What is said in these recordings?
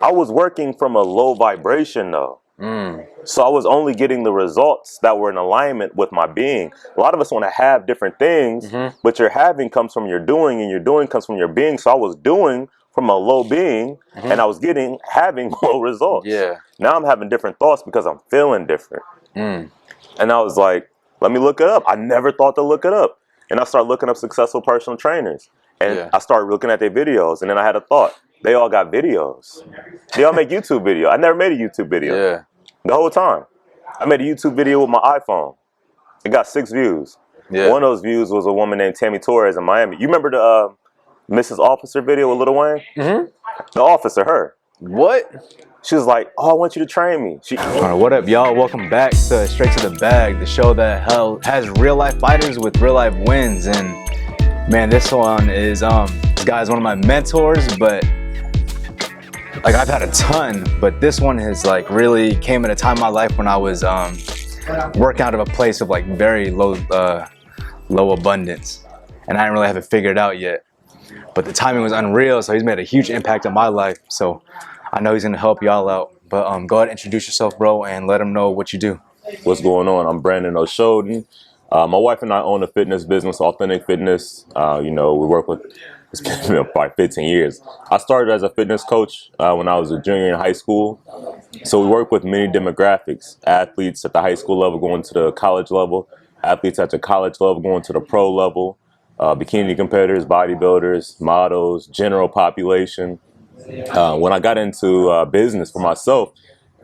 I was working from a low vibration though. So I was only getting the results that were in alignment with my being. A lot of us want to have different things, but your having comes from your doing, and your doing comes from your being. So I was doing from a low being, and I was having low results. Yeah. Now I'm having different thoughts because I'm feeling different. And I was like, let me look it up. I never thought to look it up. And I started looking up successful personal trainers. And I started looking at their videos. And then I had a thought. They all got videos. They all make YouTube videos. I never made a YouTube video. The whole time. I made a YouTube video with my iPhone. It got 6 views. One of those views was a woman named Tammy Torres in Miami. You remember the Mrs. Officer video with Lil Wayne? The officer, her. What? She was like, oh, I want you to train me. All right, what up, y'all? Welcome back to Straight to the Bag, the show that has real life fighters with real life wins. And man, this one is this guy's one of my mentors, but like I've had a ton, but this one has like really came at a time in my life when I was working out of a place of like very low abundance, and I didn't really have it figured out yet. But the timing was unreal, so he's made a huge impact on my life. So I know he's gonna help y'all out. But go ahead and introduce yourself, bro, and let him know what you do. What's going on? I'm Brandon Oshodin. My wife and I own a fitness business, Authentic Fitness. You know, we work with, it's been probably 15 years. I started as a fitness coach when I was a junior in high school. So we work with many demographics, athletes at the high school level going to the college level, athletes at the college level going to the pro level, bikini competitors, bodybuilders, models, general population. When I got into business for myself,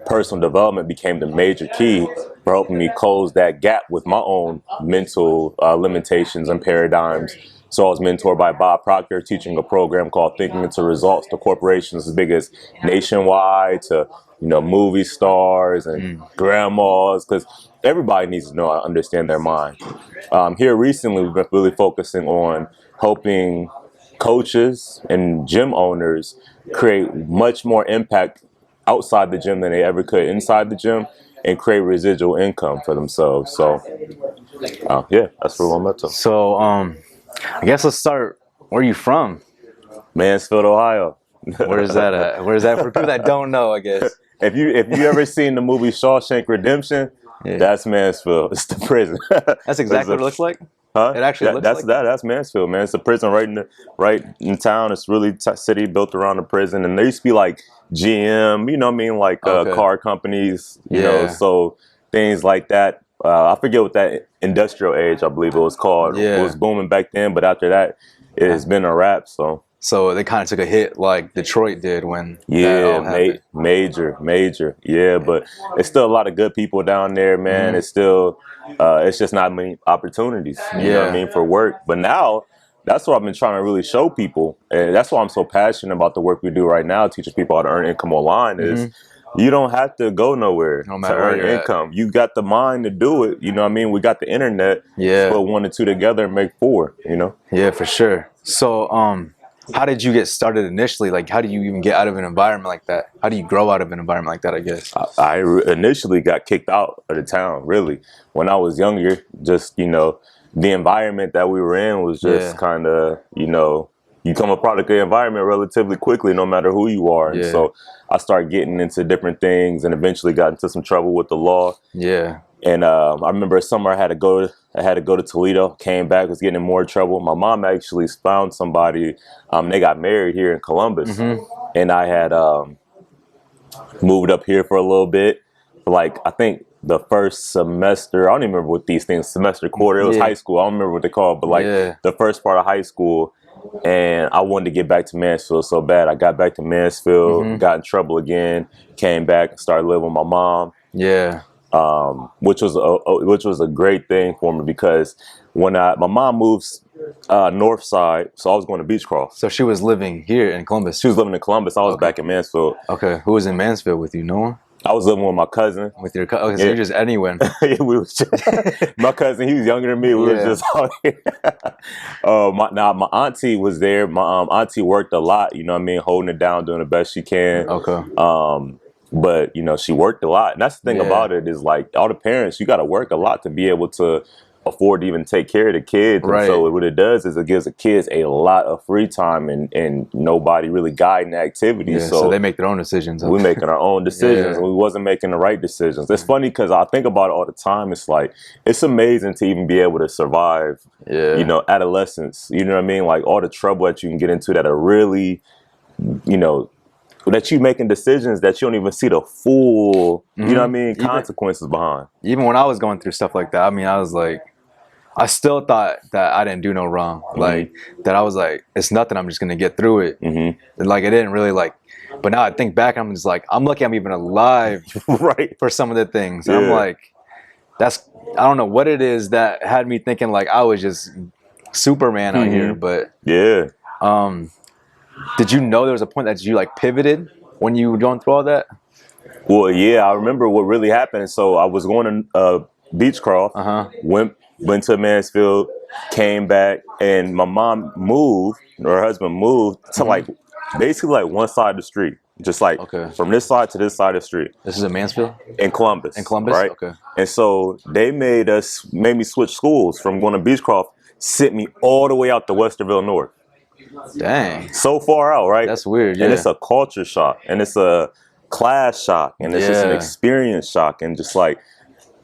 personal development became the major key for helping me close that gap with my own mental limitations and paradigms. So I was mentored by Bob Proctor, teaching a program called Thinking Into Results to corporations as big as Nationwide, to movie stars and grandmas, because everybody needs to know how to understand their mind. Here recently, we've been really focusing on helping coaches and gym owners create much more impact outside the gym than they ever could inside the gym, and create residual income for themselves. So yeah, that's where I'm at. So I guess let's start. Where are you from? Mansfield, Ohio. Where's that at? Where's that for people that don't know, I guess? If you ever seen the movie Shawshank Redemption, that's Mansfield. It's the prison. That's exactly what it looks like. Huh? It actually looks like that's Mansfield, man. It's a prison right in town. It's really city built around the prison, and there used to be like GM, you know what I mean, like car companies, you know, so things like that. I forget what that industrial age, I believe it was called. It was booming back then, but after that, it has been a wrap. So they kind of took a hit like Detroit did when major. Yeah, but it's still a lot of good people down there, man. It's still it's just not many opportunities, you know what I mean, for work. But now that's what I've been trying to really show people, and that's why I'm so passionate about the work we do right now, teaching people how to earn income online. Is you don't have to go nowhere to earn income. You got the mind to do it. You know what I mean? We got the internet. Put 1 and 2 together and make 4. You know? Yeah, for sure. So how did you get started initially? Like, how do you even get out of an environment like that? How do you grow out of an environment like that, I guess? I initially got kicked out of the town, really. When I was younger, just, the environment that we were in was just kind of, you become a product of the environment relatively quickly, no matter who you are. And so I started getting into different things and eventually got into some trouble with the law. And I remember a summer I had to go to Toledo, came back, was getting in more trouble. My mom actually found somebody, they got married here in Columbus. And I had moved up here for a little bit, like I think the first semester, I don't even remember what these things, semester, quarter, it was high school, I don't remember what they called, but like the first part of high school. And I wanted to get back to Mansfield so bad. I got back to Mansfield, got in trouble again, came back and started living with my mom. Which was a great thing for me, because when my mom moves north side, so I was going to Beechcroft. So she was living here in Columbus. She was living in Columbus. I was back in Mansfield. Okay, who was in Mansfield with you? No one. I was living with my cousin. With your cousin? Okay, so you're just anywhere. My cousin, he was younger than me. We was just out here. My auntie was there. My auntie worked a lot. You know what I mean, holding it down, doing the best she can. But she worked a lot, and that's the thing about it, is like all the parents, you got to work a lot to be able to afford to even take care of the kids. And Right. so what it does is it gives the kids a lot of free time and nobody really guiding the activities. Yeah, so they make their own decisions. We're making our own decisions, Yeah. and we wasn't making the right decisions. It's funny because I think about it all the time. It's like, it's amazing to even be able to survive, Yeah. you know, adolescence. You know what I mean? Like all the trouble that you can get into that are really, you know, that you making decisions that you don't even see the full, you know what I mean, consequences behind. Even when I was going through stuff like that, I mean, I was like, I still thought that I didn't do no wrong. Like, that I was like, it's nothing, I'm just going to get through it. And like, it didn't really like, but now I think back, I'm just like, I'm lucky I'm even alive Right. for some of the things. Yeah. I'm like, I don't know what it is that had me thinking like I was just Superman out here. But Yeah. did you know there was a point that you like pivoted when you were going through all that? Well, yeah, I remember what really happened. So I was going to Beechcroft, went to Mansfield, came back, and my mom moved, or her husband moved to like basically like one side of the street, just like from this side to this side of the street. This is in Mansfield? In Columbus. In Columbus? Right? Okay. And so they made me switch schools from going to Beechcroft, sent me all the way out to Westerville North. Dang. So far out, right? That's weird, yeah. And it's a culture shock, and it's a class shock, and it's just an experience shock, and just like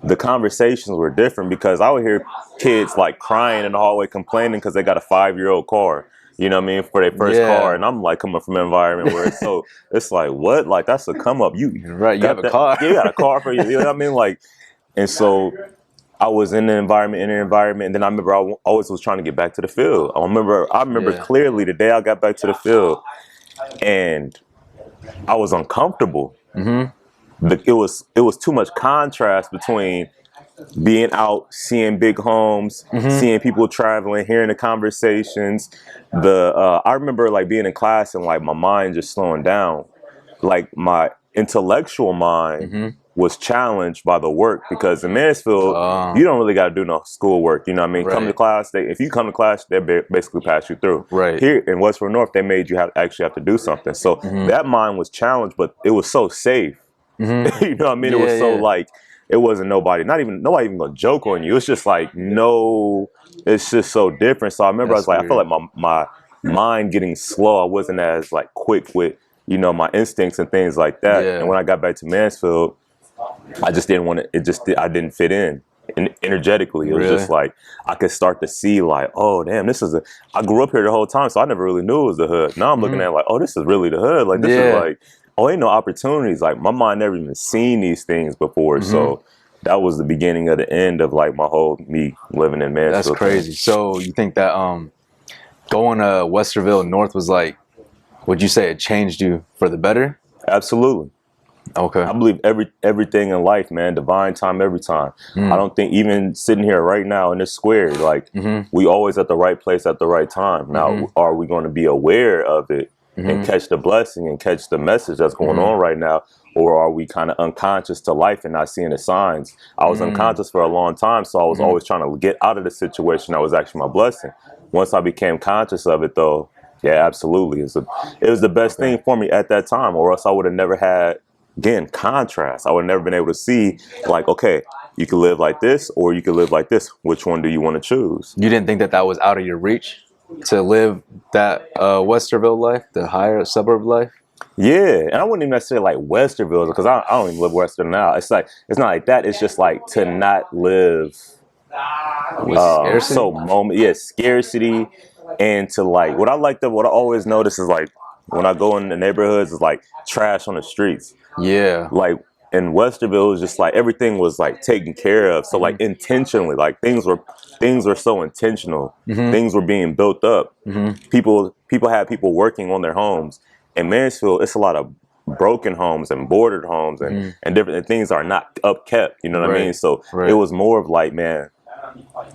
the conversations were different because I would hear kids like crying in the hallway complaining because they got a 5-year-old car, you know what I mean, for their first car. And I'm like coming from an environment where it's so, it's like, what? Like, that's a come up. You have a car. You got a car for you, you know what I mean? Like, and so I was in the environment, and then I remember I always was trying to get back to the field. I remember clearly the day I got back to the field, and I was uncomfortable. It was too much contrast between being out, seeing big homes, seeing people traveling, hearing the conversations. I remember like being in class and like my mind just slowing down. Like my intellectual mind was challenged by the work, because in Mansfield, you don't really got to do no schoolwork. You know what I mean? Come to class. If you come to class, they basically pass you through. Right. Here in Westfield North, they made you actually have to do something. So that mind was challenged, but it was so safe. You know what I mean? It was so like, it wasn't nobody even gonna joke on you. It's just like, no, it's just so different. So I remember I was like, I felt like my mind getting slow. I wasn't as like quick with, you know, my instincts and things like that. And when I got back to Mansfield, I just didn't want to, I didn't fit in energetically. It was just like, I could start to see like, oh damn, I grew up here the whole time, so I never really knew it was the hood. Now I'm looking at it like, oh, this is really the hood. Like, this is like, oh, ain't no opportunities. Like, my mind never even seen these things before. So that was the beginning of the end of like me living in Mansfield. That's crazy. So you think that going to Westerville North was like, would you say it changed you for the better? Absolutely. Okay. I believe everything in life, man, divine time every time. I don't think, even sitting here right now in this square, like we always at the right place at the right time. Now, are we going to be aware of it and catch the blessing and catch the message that's going on right now? Or are we kind of unconscious to life and not seeing the signs? I was unconscious for a long time, so I was always trying to get out of the situation that was actually my blessing. Once I became conscious of it, though, yeah, absolutely. It was the best thing for me at that time, or else I would have never had, again, contrast. I would have never been able to see, like, okay, you can live like this or you can live like this. Which one do you want to choose? You didn't think that was out of your reach to live that Westerville life, the higher suburb life? Yeah, and I wouldn't even necessarily like Westerville, because I don't even live Western now. It's like, it's not like that. It's just like to not live scarcity? Scarcity, and to like, what I always notice is like, when I go in the neighborhoods, is like trash on the streets. Yeah. Like in Westerville, it was just like everything was like taken care of. So like intentionally, like things were so intentional. Things were being built up. People had people working on their homes. In Mansfield, it's a lot of broken homes and boarded homes and different things are not upkept. You know what I mean? So it was more of like, man,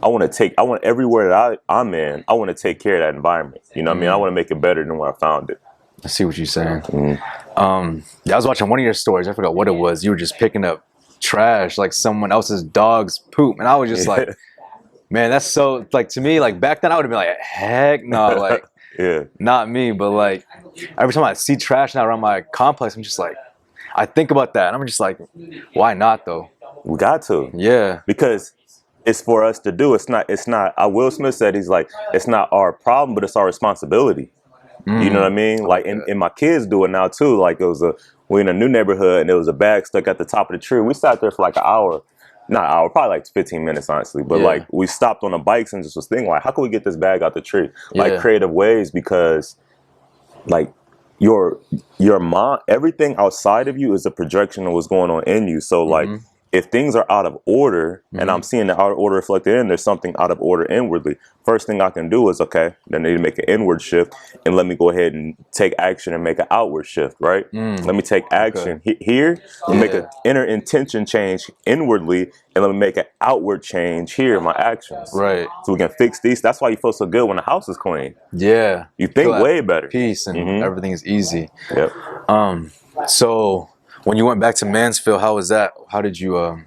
I want everywhere that I'm in, I want to take care of that environment. You know what I mean? I want to make it better than where I found it. I see what you're saying. I was watching one of your stories. I forgot what it was. You were just picking up trash, like someone else's dog's poop. And I was just like, man, that's so, like, to me, like back then I would have been like, heck no, like, not me. But like, every time I see trash now around my complex, I'm just like, I think about that. And I'm just like, why not though? We got to. Yeah. Because it's for us to do. It's not. Will Smith said, he's like, it's not our problem, but it's our responsibility. You know what I mean? Like, and my kids do it now too. Like, we're in a new neighborhood, and there was a bag stuck at the top of the tree. We sat there for like an hour, not an hour, probably like 15 minutes, honestly. But like, we stopped on the bikes and just was thinking, like, how can we get this bag out the tree? Like, creative ways, because like your mind, everything outside of you is a projection of what's going on in you. So like, if things are out of order and I'm seeing the out of order reflected in, there's something out of order inwardly. First thing I can do is, okay, then I need to make an inward shift, and let me go ahead and take action and make an outward shift, right? Let me take action here, and make an inner intention change inwardly, and let me make an outward change here in my actions. Right. So we can fix these. That's why you feel so good when the house is clean. Yeah. You think way better. Peace and everything is easy. Yep. So when you went back to Mansfield, how was that? How did you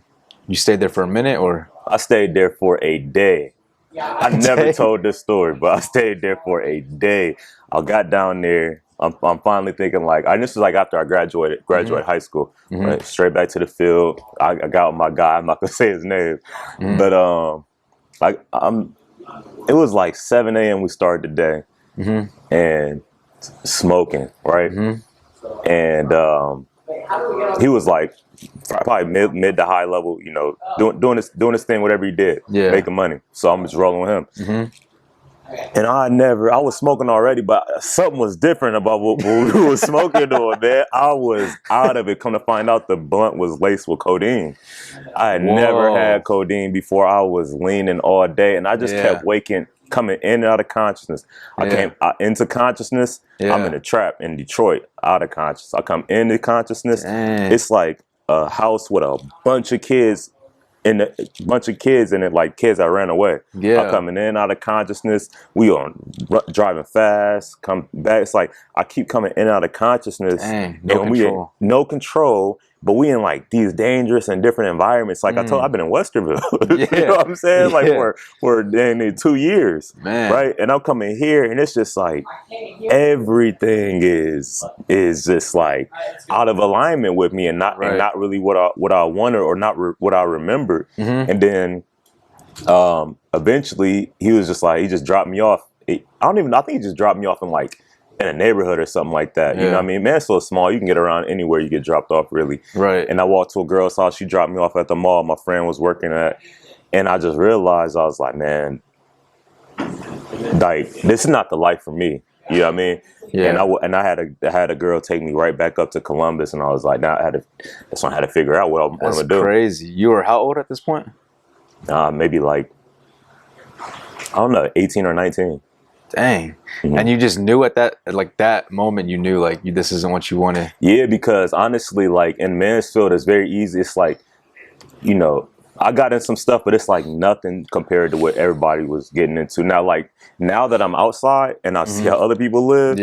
you stayed there for a minute, or? I stayed there for a day. I never told this story, but I stayed there for a day. I got down there. I'm finally thinking, like, this was like after I graduated high school. Right? Straight back to the field. I got with my guy. I'm not gonna say his name, but it was like 7 a.m. we started the day, and smoking, right? And he was like probably mid to high level, you know, doing this thing, whatever he did, making money. So I'm just rolling with him. And I was smoking already, but something was different about what we were smoking on, man. I was out of it. Come to find out, the blunt was laced with codeine. I had never had codeine before. I was leaning all day, and I just kept coming in and out of consciousness. I came into consciousness. I'm in a trap in Detroit, out of consciousness. I come into consciousness. It's like a house with a bunch of kids in it, like kids that ran away. I'm coming in out of consciousness. We driving fast, come back. It's like I keep coming in and out of consciousness. No control, but we in like these dangerous and different environments. Like I told, I've been in Westerville. You know what I'm saying? Like for dang 2 years, right? And I'm coming here, and it's just like everything is just like out of alignment with me, and not really what I wanted, or not what I remembered. And then eventually he was just like, he just dropped me off. I think he just dropped me off in a neighborhood or something like that. You know what I mean? Man, it's so small. You can get around anywhere you get dropped off, really. Right. And I walked to a girl's house. She dropped me off at the mall my friend was working at. And I just realized, I was like, man, like, this is not the life for me. You know what I mean? Yeah. And I had a girl take me right back up to Columbus, and I was like, now that's when I had to figure out what I'm going to do. That's crazy. You were how old at this point? Maybe like, I don't know, 18 or 19. Dang. And you just knew at that moment, you knew like this isn't what you wanted. Yeah, because honestly, like in Mansfield, it's very easy. It's like, you know, I got in some stuff, but it's like nothing compared to what everybody was getting into. Now that I'm outside and I see how other people live,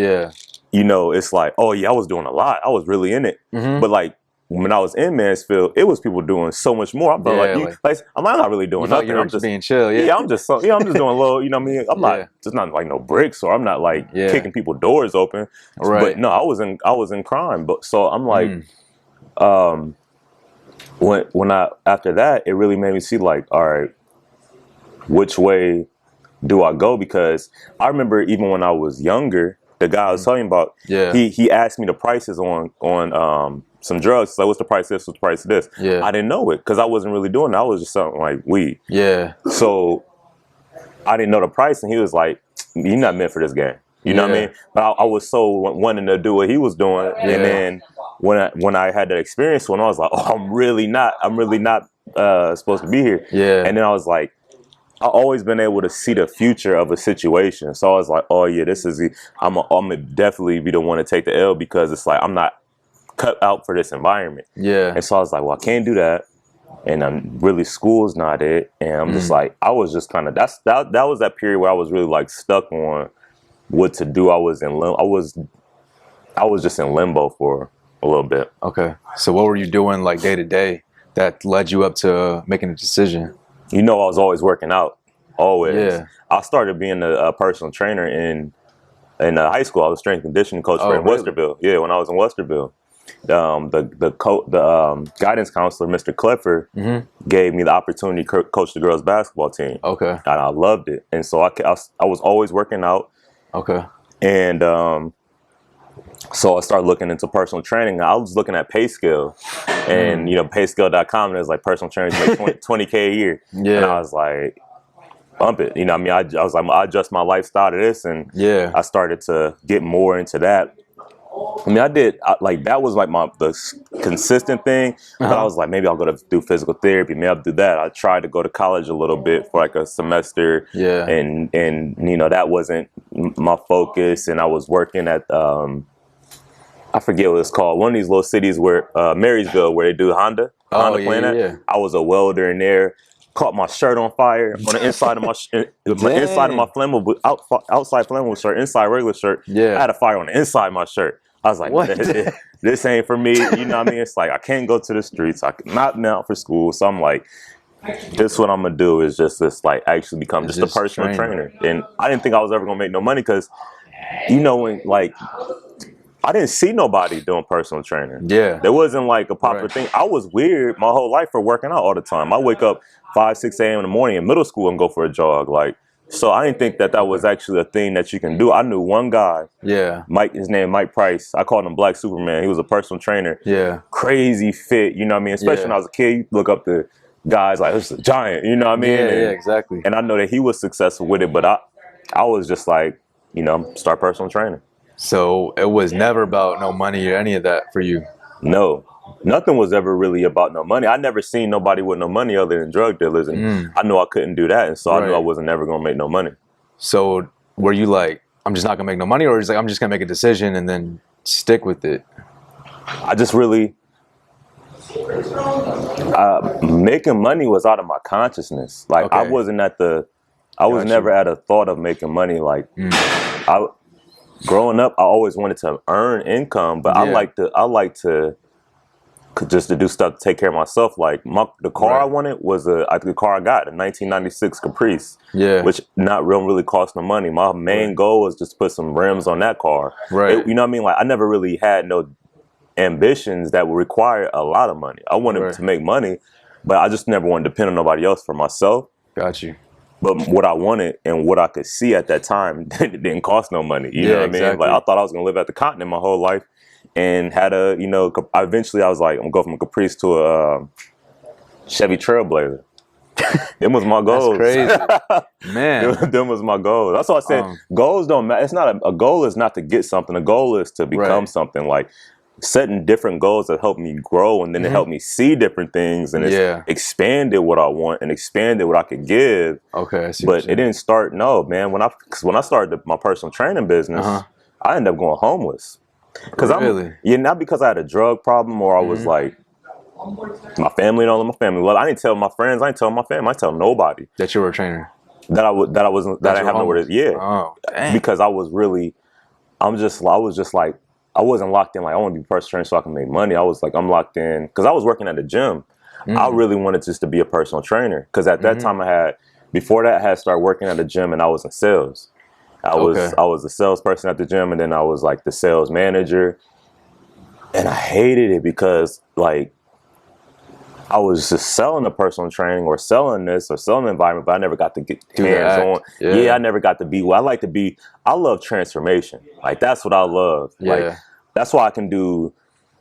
you know, it's like, oh yeah, I was doing a lot. I was really in it. But like when I was in Mansfield, it was people doing so much more. I'm not really doing nothing. I'm just being chill. I'm just doing a little, you know what I mean? I'm not just not like no bricks, or I'm not like kicking people doors open. Right. But no, I was in crime. But so I'm like, when I after that, it really made me see like, all right, which way do I go? Because I remember even when I was younger, the guy I was telling you about, he asked me the prices on some drugs. So what's the price of this? What's the price of this? I didn't know it because I wasn't really doing that. I was just something like weed. So I didn't know the price, and he was like, "You're not meant for this game." You know what I mean? But I was so wanting to do what he was doing, and then when I had that experience, when I was like, "Oh, I'm really not supposed to be here." And then I was like, I've always been able to see the future of a situation. So I was like, "Oh yeah, I'm gonna definitely be the one to take the L, because it's like I'm not cut out for this environment." And so I was like, well, I can't do that, and really school's not it. And I'm just like, I was just kind of that was that period where I was really like stuck on what to do. I was just in limbo for a little bit. Okay, so what were you doing like day to day that led you up to making a decision? You know, I was always working out, always. I started being a personal trainer in high school. I was a strength and conditioning coach in Westerville. Yeah, when I was in Westerville. the guidance counselor, Mr. Clifford, gave me the opportunity to coach the girls basketball team. Okay. And I loved it. And so I was always working out. Okay. And so I started looking into personal training. I was looking at pay scale, and payscale.com, and there's like personal trainers make 20K a year. Yeah. And I was like, bump it. You know what I mean? I was like, I adjust my lifestyle to this, and I started to get more into that. I mean, that was like the consistent thing, but I was like, maybe I'll go to do physical therapy. Maybe I'll do that. I tried to go to college a little bit for like a semester, and that wasn't my focus. And I was working at I forget what it's called, one of these little cities where Marysville, where they do Honda plant. Yeah. I was a welder in there. Caught my shirt on fire on the inside of my inside of my flammable outside flammable shirt, inside regular shirt. Yeah. I had a fire on the inside of my shirt. I was like, this ain't for me. You know what I mean? It's like I can't go to the streets. I'm not out for school. So I'm like, this what I'm gonna do is just this, like, actually become just a personal trainer. And I didn't think I was ever gonna make no money because, when like I didn't see nobody doing personal training. Yeah. There wasn't like a popular thing. I was weird my whole life for working out all the time. I wake up 5, 6 a.m. in the morning in middle school and go for a jog. Like, so I didn't think that was actually a thing that you can do. I knew one guy. Yeah. His name Mike Price. I called him Black Superman. He was a personal trainer. Yeah. Crazy fit, you know what I mean? Especially when I was a kid, you look up to guys like, this is a giant, you know what I mean? Yeah, exactly. And I know that he was successful with it, but I was just like, start personal training. So it was never about no money or any of that for you? No, nothing was ever really about no money. I never seen nobody with no money other than drug dealers, and I knew I couldn't do that, and so I knew I wasn't never gonna make no money. So were you like, I'm just not gonna make no money, or is like I'm just gonna make a decision and then stick with it? I just really making money was out of my consciousnness. Like I wasn't I was never at a thought of making money. Like growing up, I always wanted to earn income, but I like to just to do stuff to take care of myself. Like the car I wanted was the car I got, a 1996 Caprice, which don't really cost no money. My main goal was just to put some rims on that car. Right. You know what I mean? Like I never really had no ambitions that would require a lot of money. I wanted to make money, but I just never wanted to depend on nobody else for myself. Got you. But what I wanted and what I could see at that time didn't cost no money. You know what I mean? Like I thought I was gonna live at the continent my whole life, and had eventually I was like, I'm gonna go from a Caprice to a Chevy Trailblazer. Them was my goals. That's crazy, man. Them was my goals. That's why I said goals don't matter. It's not a goal is not to get something. A goal is to become something. Like setting different goals that help me grow, and then it helped me see different things, and it's expanded what I want and expanded what I could give. Okay, I see. But it didn't start. No, man. When I started my personal training business, I ended up going homeless. Not because I had a drug problem or I was like, my family don't let my family. Well, I didn't tell my friends. I didn't tell my family. I didn't tell nobody that you were a trainer. That I didn't have nowhere to. Yeah. Oh, dang. Because I was just like. I wasn't locked in like I want to be personal trainer so I can make money. I was like, I'm locked in because I was working at the gym. I really wanted just to be a personal trainer because at that time before that I had started working at the gym and I was in sales. I was a salesperson at the gym, and then I was like the sales manager, and I hated it because like I was just selling the personal training or selling this or selling the environment, but I never got to get hands on. I never got to be who I like to be. I love transformation. Like that's what I love. Like that's why I can do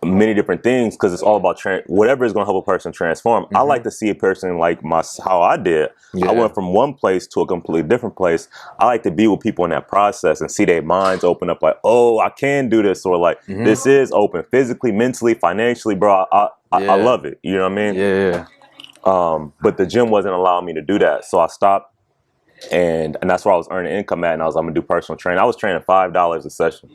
many different things because it's all about whatever is going to help a person transform. I like to see a person like how I did. I went from one place to a completely different place. I like to be with people in that process and see their minds open up like, oh, I can do this, or like this is open physically, mentally, financially, bro. I love it. You know what I mean? Yeah. But the gym wasn't allowing me to do that. So I stopped, and that's where I was earning income at, and I'm going to do personal training. I was training $5 a session.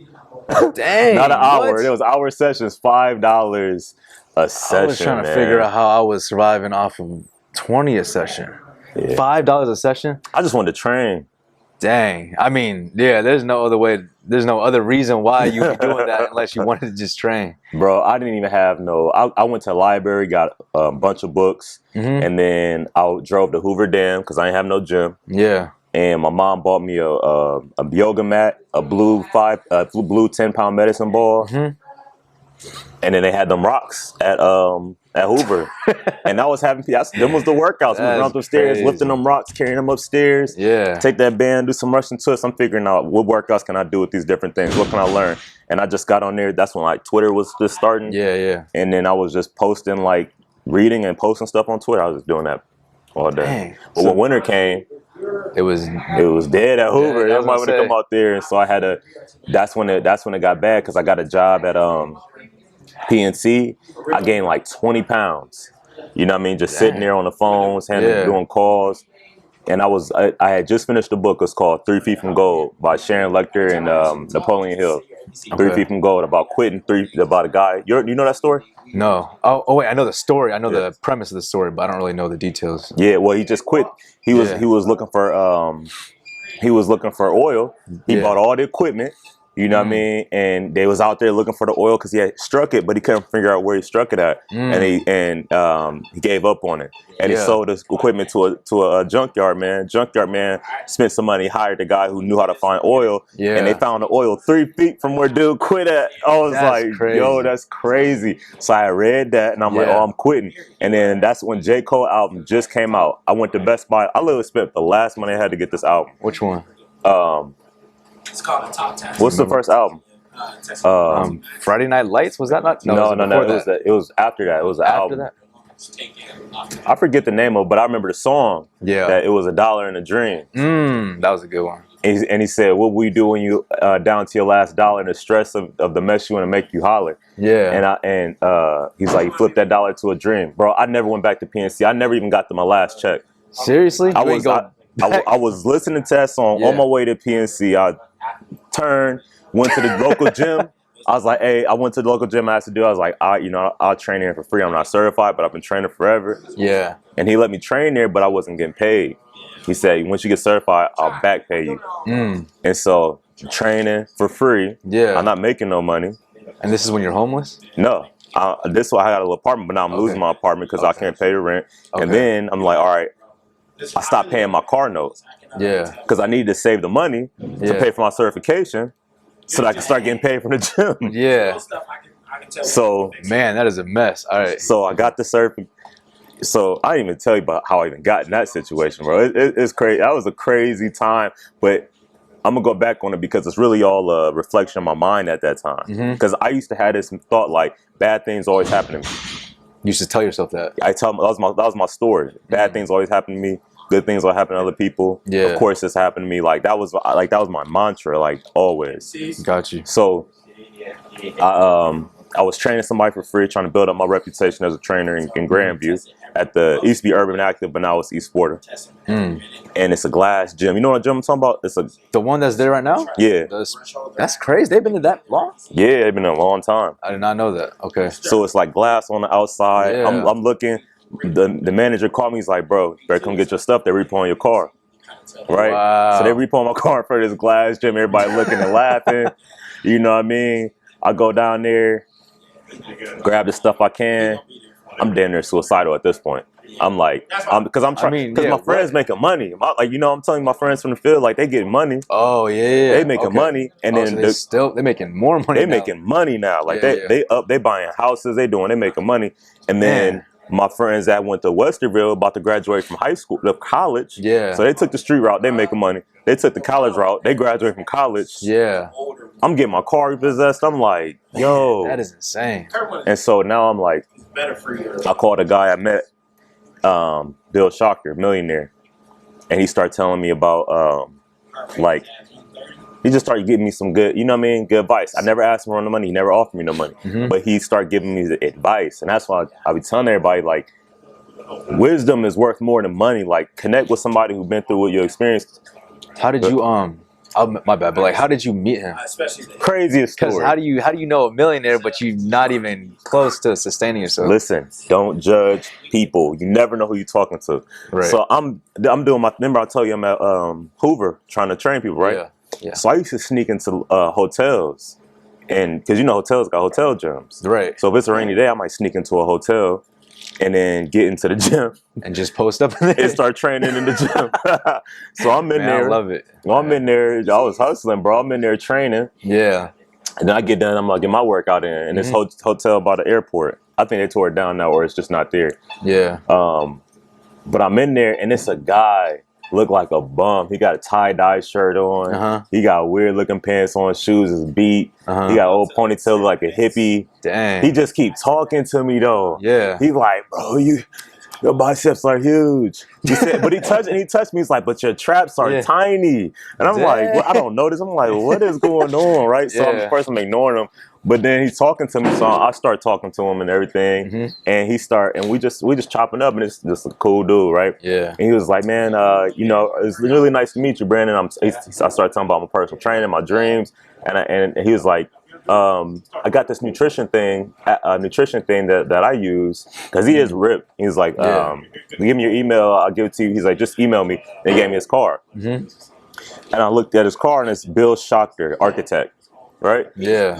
Dang. Not an hour. What? It was hour sessions, $5 a session. I was trying to figure out how I was surviving off of 20 a session. Yeah. $5 a session? I just wanted to train. Dang. I mean, there's no other way. There's no other reason why you'd be doing that unless you wanted to just train. Bro, I didn't even have I went to the library, got a bunch of books, and then I drove to Hoover Dam because I didn't have no gym. Yeah. And my mom bought me a yoga mat, a blue 10-pound medicine ball, And then they had them rocks at Hoover, and I was having them was the workouts. We run up the stairs, lifting them rocks, carrying them upstairs. Yeah. Take that band, do some Russian twists. I'm figuring out what workouts can I do with these different things. What can I learn? And I just got on there. That's when like Twitter was just starting. Yeah. And then I was just posting, like reading and posting stuff on Twitter. I was just doing that all day. Dang. But when winter came, it was dead at Hoover. Yeah, Everybody would come out there, and so I had to. That's when it got bad because I got a job at PNC. I gained like 20 pounds. You know what I mean? Just sitting there on the phones, doing calls. And I had just finished the book. It's called 3 Feet from Gold by Sharon Lecter and Napoleon Hill. 3 Feet from Gold, about quitting about a guy. You know that story? No. Oh wait, I know the story. I know the premise of the story, but I don't really know the details. Yeah, well, he just quit. He was looking for oil. He bought all the equipment. You know what I mean? And they was out there looking for the oil because he had struck it, but he couldn't figure out where he struck it at. And he gave up on it. And he sold his equipment to a junkyard man. Junkyard man spent some money, hired a guy who knew how to find oil. Yeah. And they found the oil 3 feet from where dude quit at. I was crazy. Yo, that's crazy. So I read that and I'm like, oh, I'm quitting. And then that's when J. Cole album just came out. I went to Best Buy. I literally spent the last money I had to get this album. Which one? It's called the Top 10. What's the first album? Friday Night Lights, was that not? No. It was after that. It was an album. That? I forget the name of it, but I remember the song. Yeah. That it was $1 in a dream. That was a good one. And he said, "What will you do when you down to your last dollar and the stress of the mess you want to make you holler?" Yeah. And he's like, "Flip that dollar to a dream, bro." I never went back to PNC. I never even got to my last check. Seriously? I was listening to that song on my way to PNC. I turned, went to the local gym. I was like, hey, I went to the local gym. I had to do. I was like, I'll train here for free. I'm not certified, but I've been training forever. Yeah. And he let me train there, but I wasn't getting paid. He said, once you get certified, I'll back pay you. And so training for free. Yeah. I'm not making no money. And this is when you're homeless? No. This is why I got a little apartment, but now I'm losing my apartment because I can't pay the rent. And then I'm like, all right, I stopped paying my car note. Yeah. Because I needed to save the money to pay for my certification so that I could start getting paid from the gym. Yeah. So, man, that is a mess. All right. So I got the certificate. So I didn't even tell you about how I even got in that situation, bro. It's crazy. That was a crazy time, but I'm gonna go back on it because it's really all a reflection of my mind at that time. Because I used to have this thought like bad things always happen to me. You used to tell yourself that. That was my story. Bad things always happen to me. Good things will happen to other people. Yeah. Of course, this happened to me. That was my mantra. Like always. Got you. So, I was training somebody for free, trying to build up my reputation as a trainer in Grandview. It used to be Urban Active, but now it's East Florida. And it's a glass gym. You know what gym I'm talking about? The one that's there right now? Yeah. That's crazy. They've been there that long? Yeah, they've been there a long time. I did not know that. Okay. So it's like glass on the outside. Yeah. I'm looking. The manager called me. He's like, bro, you better come get your stuff. They're repoing your car. Right? Wow. So they repoing my car for this glass gym. Everybody looking and laughing. You know what I mean? I go down there, grab the stuff I can. I'm damn near suicidal at this point. I'm like, because my friends making money. I'm telling you, my friends from the field, like they getting money. Oh yeah. They making money, and then they're making more money. They making money now. Like they buying houses. They making money, and then my friends that went to Westerville about to graduate from college. Yeah. So they took the street route. They making money. They took the college route. They graduated from college. Yeah. I'm getting my car repossessed. I'm like, yo, that is insane. And so now I'm like, I called a guy I met, Bill Shocker, millionaire, and he started telling me about he just started giving me some good, good advice. I never asked him for no money. He never offered me no money, but he started giving me the advice, and that's why I be telling everybody like, wisdom is worth more than money. Like, connect with somebody who's been through what you experienced. How did you my bad, but how did you meet him? Craziest story. Because how do you know a millionaire but you're not even close to sustaining yourself? Listen, don't judge people. You never know who you're talking to. Right. So I'm doing remember I told you I'm at Hoover trying to train people, right? Yeah. So I used to sneak into hotels, and because hotels got hotel gyms. Right. So if it's a rainy day, I might sneak into a hotel and then get into the gym and just post up in there and start training in the gym. So I'm in there. I love it. Well, I'm in there. I was hustling, bro. I'm in there training. Yeah. And then I get done, I'm like, get my workout in. And this hotel by the airport, I think they tore it down now or it's just not there. Yeah. But I'm in there and it's a guy, look like a bum. He got a tie-dye shirt on. He got weird looking pants on, shoes is beat. He got an old ponytail like a hippie. Dang. He just keep talking to me though. Yeah. He like, bro, your biceps are huge. He said, but he touched me. He's like, but your traps are tiny. And I'm like, well, I don't know this. I'm like, what is going on, right? So I'm first I'm ignoring him. But then he's talking to me, so I start talking to him and everything. And we just chopping up, and it's just a cool dude, right? Yeah. And he was like, man, it's really nice to meet you, Brandon. I started talking about my personal training, my dreams, and he was like, I got this nutrition thing that I use because he is ripped. He's like, give me your email, I'll give it to you. He's like, just email me. And he gave me his card. And I looked at his card, and it's Bill Schachter, architect. Right? Yeah.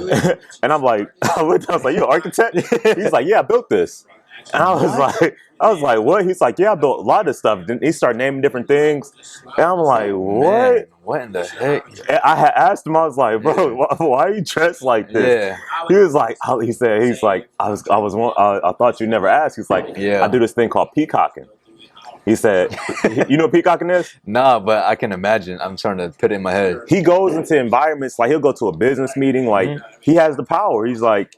And I'm like, I was like, you an architect? He's like, yeah, I built this. And I was like, what? He's like, yeah, I built a lot of this stuff. Then he started naming different things. And I'm like, what? Man, what in the heck? And I had asked him, I was like, bro, why are you dressed like this? Yeah. He was like, I thought you never asked. He's like, I do this thing called peacocking. He said, you know what peacocking is? Nah, but I can imagine. I'm starting to put it in my head. He goes into environments, like he'll go to a business meeting, like he has the power. He's like,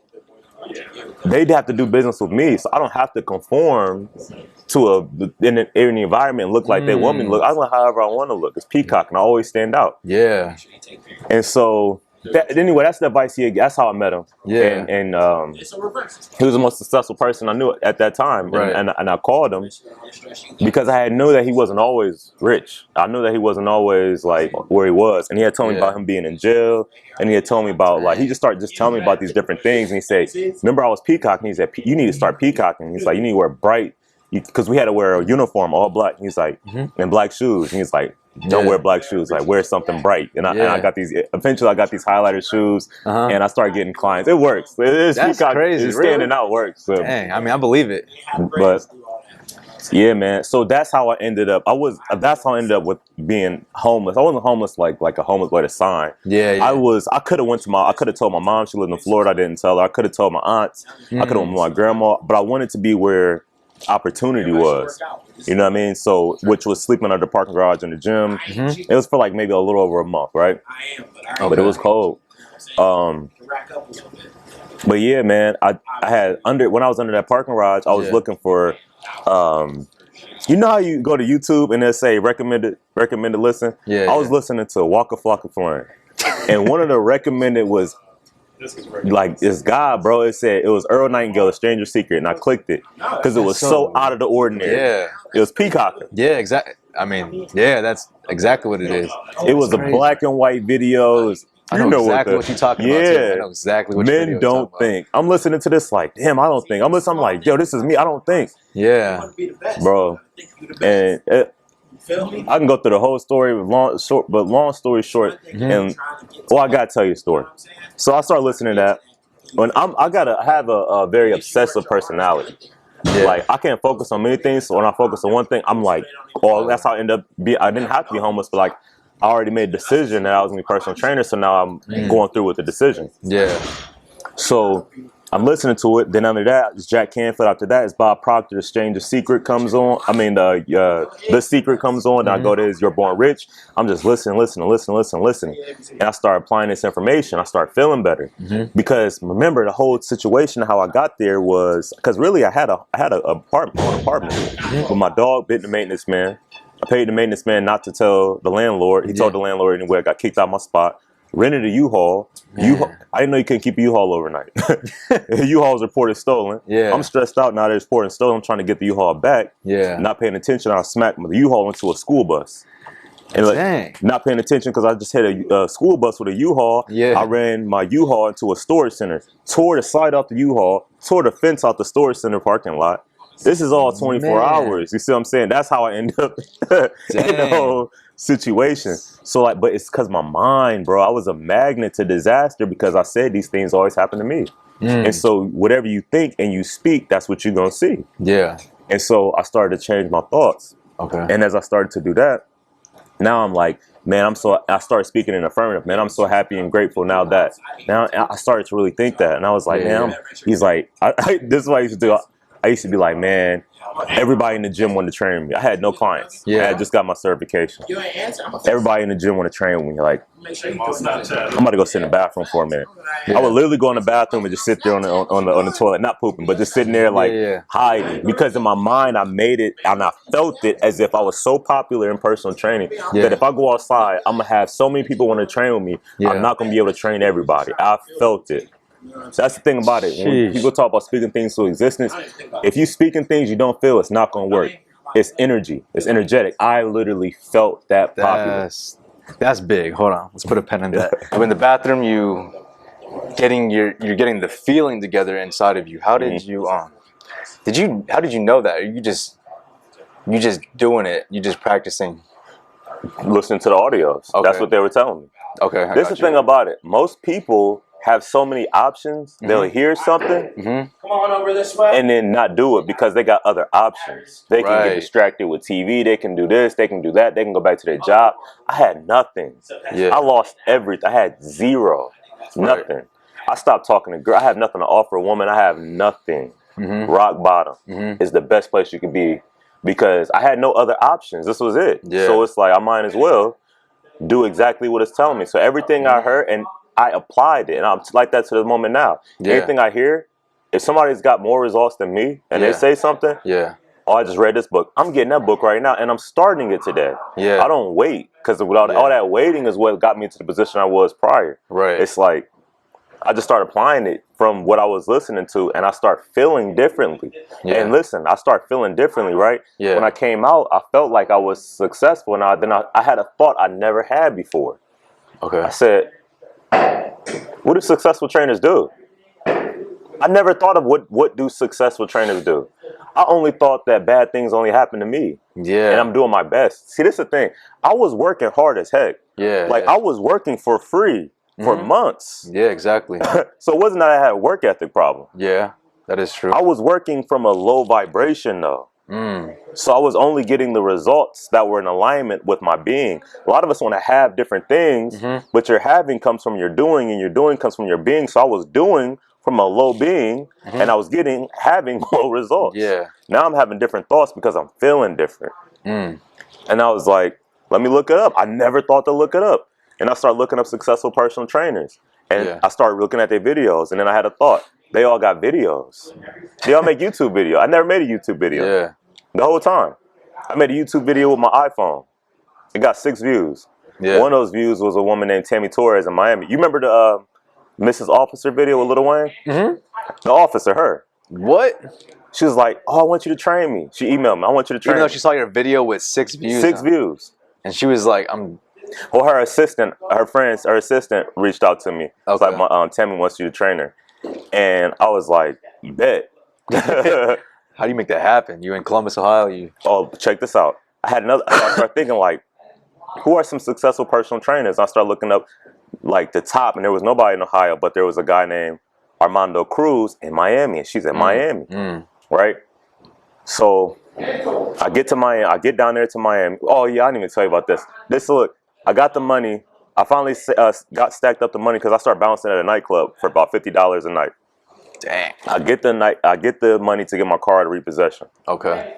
they'd have to do business with me, so I don't have to conform to in the environment and look like they want me to look. I look however I want to look. It's peacocking. I always stand out. Yeah. And so anyway, that's the advice he. That's how I met him. Yeah. And he was the most successful person I knew at that time. Right. And I called him because I knew that he wasn't always rich. I knew that he wasn't always like where he was. And he had told me about him being in jail. And he had told me about like he just started telling me about these different things. And he said, "Remember, I was peacocking." He said, "You need to start peacocking." He's like, "You need to wear bright." Because we had to wear a uniform, all black. He's like, and black shoes. And he's like, don't wear black shoes. Like, wear something bright. And I got these. Eventually, I got these highlighter shoes, and I started getting clients. It works. That's crazy. It's standing out works. So. Dang, I mean, I believe it. But yeah, man. So that's how I ended up. That's how I ended up with being homeless. I wasn't homeless like a homeless by the sign. Yeah. I could have told my mom she lived in Florida. I didn't tell her. I could have told my aunts. I could have told my grandma. But I wanted to be where opportunity was, you know what I mean? So, which was sleeping under the parking garage in the gym. It was for like maybe a little over a month, right? But it was cold. But yeah, man, I had when I was under that parking garage, I was looking for, you know how you go to YouTube and they say recommended listen? I was listening to Waka Flocka Flame, and one of the recommended was like this guy, bro. It said it was Earl Nightingale, A Stranger Secret, and I clicked it because it was so out of the ordinary. Yeah, it was peacocking. Yeah, exactly. I mean, yeah, that's exactly what it is. It was a black and white video. I know exactly what you're talking about. Too. I know exactly what you're talking about. Men don't think. I'm listening to this like, damn, I don't think. I'm like, yo, this is me. I don't think. Yeah, bro. And I can go through the whole story, but long story short, and I gotta tell you a story. So I started listening to that. When I gotta have a very obsessive personality. Yeah. Like I can't focus on many things. So when I focus on one thing, I'm like, oh, that's how I end up. I didn't have to be homeless, but like I already made a decision that I was gonna be a personal trainer. So now I'm going through with the decision. Yeah. So I'm listening to it. Then under that, it's Jack Canfield. After that, it's Bob Proctor. The Stranger Secret comes on. I mean, The Secret comes on. Then I go to Is You're Born Rich. I'm just listening. And I start applying this information. I start feeling better. Because remember, the whole situation, how I got there was, because really I had an apartment. With my dog bit the maintenance man. I paid the maintenance man not to tell the landlord. He told the landlord anyway. I got kicked out of my spot. Rented a U-Haul. I didn't know you couldn't keep a U-Haul overnight. U-Haul was reported stolen. Yeah. I'm stressed out now that it's reported stolen. I'm trying to get the U-Haul back. Yeah. Not paying attention. I smacked the U-Haul into a school bus. And like, not paying attention because I just hit a school bus with a U-Haul. Yeah. I ran my U-Haul into a storage center. Tore the side off the U-Haul. Tore the fence out the storage center parking lot. This is all 24 hours. You see what I'm saying? That's how I end up in the whole situation. So like, but it's because my mind, bro, I was a magnet to disaster because I said these things always happen to me. And so whatever you think and you speak, that's what you're going to see. Yeah. And so I started to change my thoughts. Okay. And as I started to do that, now I'm like, man, I started speaking in affirmative. Man, I'm so happy and grateful now that, now I started to really think that. And I was like, Yeah, man, he's like, this is what I used to do. I used to be like, man, everybody in the gym wanted to train me. I had no clients. I Yeah. had just got my certification. Everybody in the gym wanted to train me. Like, I'm about to go sit in the bathroom for a minute. I would literally go in the bathroom and just sit there on the toilet, not pooping, but just sitting there like hiding. Because in my mind, I made it and I felt it as if I was so popular in personal training that if I go outside, I'm gonna have so many people want to train with me. I'm not gonna be able to train everybody. I felt it. That's the thing about it. When people talk about speaking things to existence, if you speaking things you don't feel, it's not gonna work. It's energy. It's energetic. I literally felt that popular. That's big. Hold on, let's put a pen in that. So in the bathroom, you're getting the feeling together inside of you. How did you how did you know that? Are you just doing it? You just practicing? Listening to the audios. Okay. That's what they were telling me. Okay. This is the thing about it. Most people have so many options. They'll hear something Come on over this way. and then not do it because they got other options. They can get distracted with TV. They can do this. They can do that. They can go back to their job. I had nothing. Yeah. I lost everything. I had zero. Nothing. I stopped talking to girls. I have nothing to offer a woman. I have nothing. Rock bottom is the best place you could be because I had no other options. This was it. Yeah. So it's like I might as well do exactly what it's telling me. So everything I heard and I applied it, and I'm like that to the moment now. Yeah. Anything I hear, if somebody's got more results than me and they say something, oh, I just read this book. I'm getting that book right now, and I'm starting it today. Yeah. I don't wait because without all that waiting is what got me to the position I was prior. Right. It's like I just started applying it from what I was listening to, and I start feeling differently. Yeah. And listen, I start feeling differently, right? Yeah. When I came out, I felt like I was successful, and I had a thought I never had before. Okay. I said, what do successful trainers do? I never thought of what do successful trainers do. I only thought that bad things only happen to me. Yeah. And I'm doing my best. See, this is the thing. I was working hard as heck. Yeah. Like I was working for free for months. Yeah, exactly. So it wasn't that I had a work ethic problem. Yeah, that is true. I was working from a low vibration though. So I was only getting the results that were in alignment with my being. A lot of us want to have different things, but your having comes from your doing, and your doing comes from your being. So I was doing from a low being, and I was having low results. Yeah. Now I'm having different thoughts because I'm feeling different. And I was like, let me look it up. I never thought to look it up. And I started looking up successful personal trainers. And I started looking at their videos. And then I had a thought. They all got videos. They all make YouTube videos. I never made a YouTube video. Yeah. The whole time. I made a YouTube video with my iPhone. It got 6 views. Yeah. One of those views was a woman named Tammy Torres in Miami. You remember the Mrs. Officer video with Lil Wayne? The officer, her. What? She was like, oh, I want you to train me. She emailed me. I want you to train me. Even though she saw your video with 6 views. 6 views. And she was like, Well, her assistant reached out to me. It's like, Tammy wants you to train her. And I was like, bet. How do you make that happen? You in Columbus, Ohio? Oh, check this out. I started thinking like, who are some successful personal trainers? I started looking up like the top, and there was nobody in Ohio, but there was a guy named Armando Cruz in Miami, and she's in Miami, right? So I get to Miami. I get down there to Miami. Oh yeah, I didn't even tell you about this. Look, I got the money. I finally got stacked up the money because I started bouncing at a nightclub for about $50 a night. Dang. I get the money to get my car out of repossession. Okay.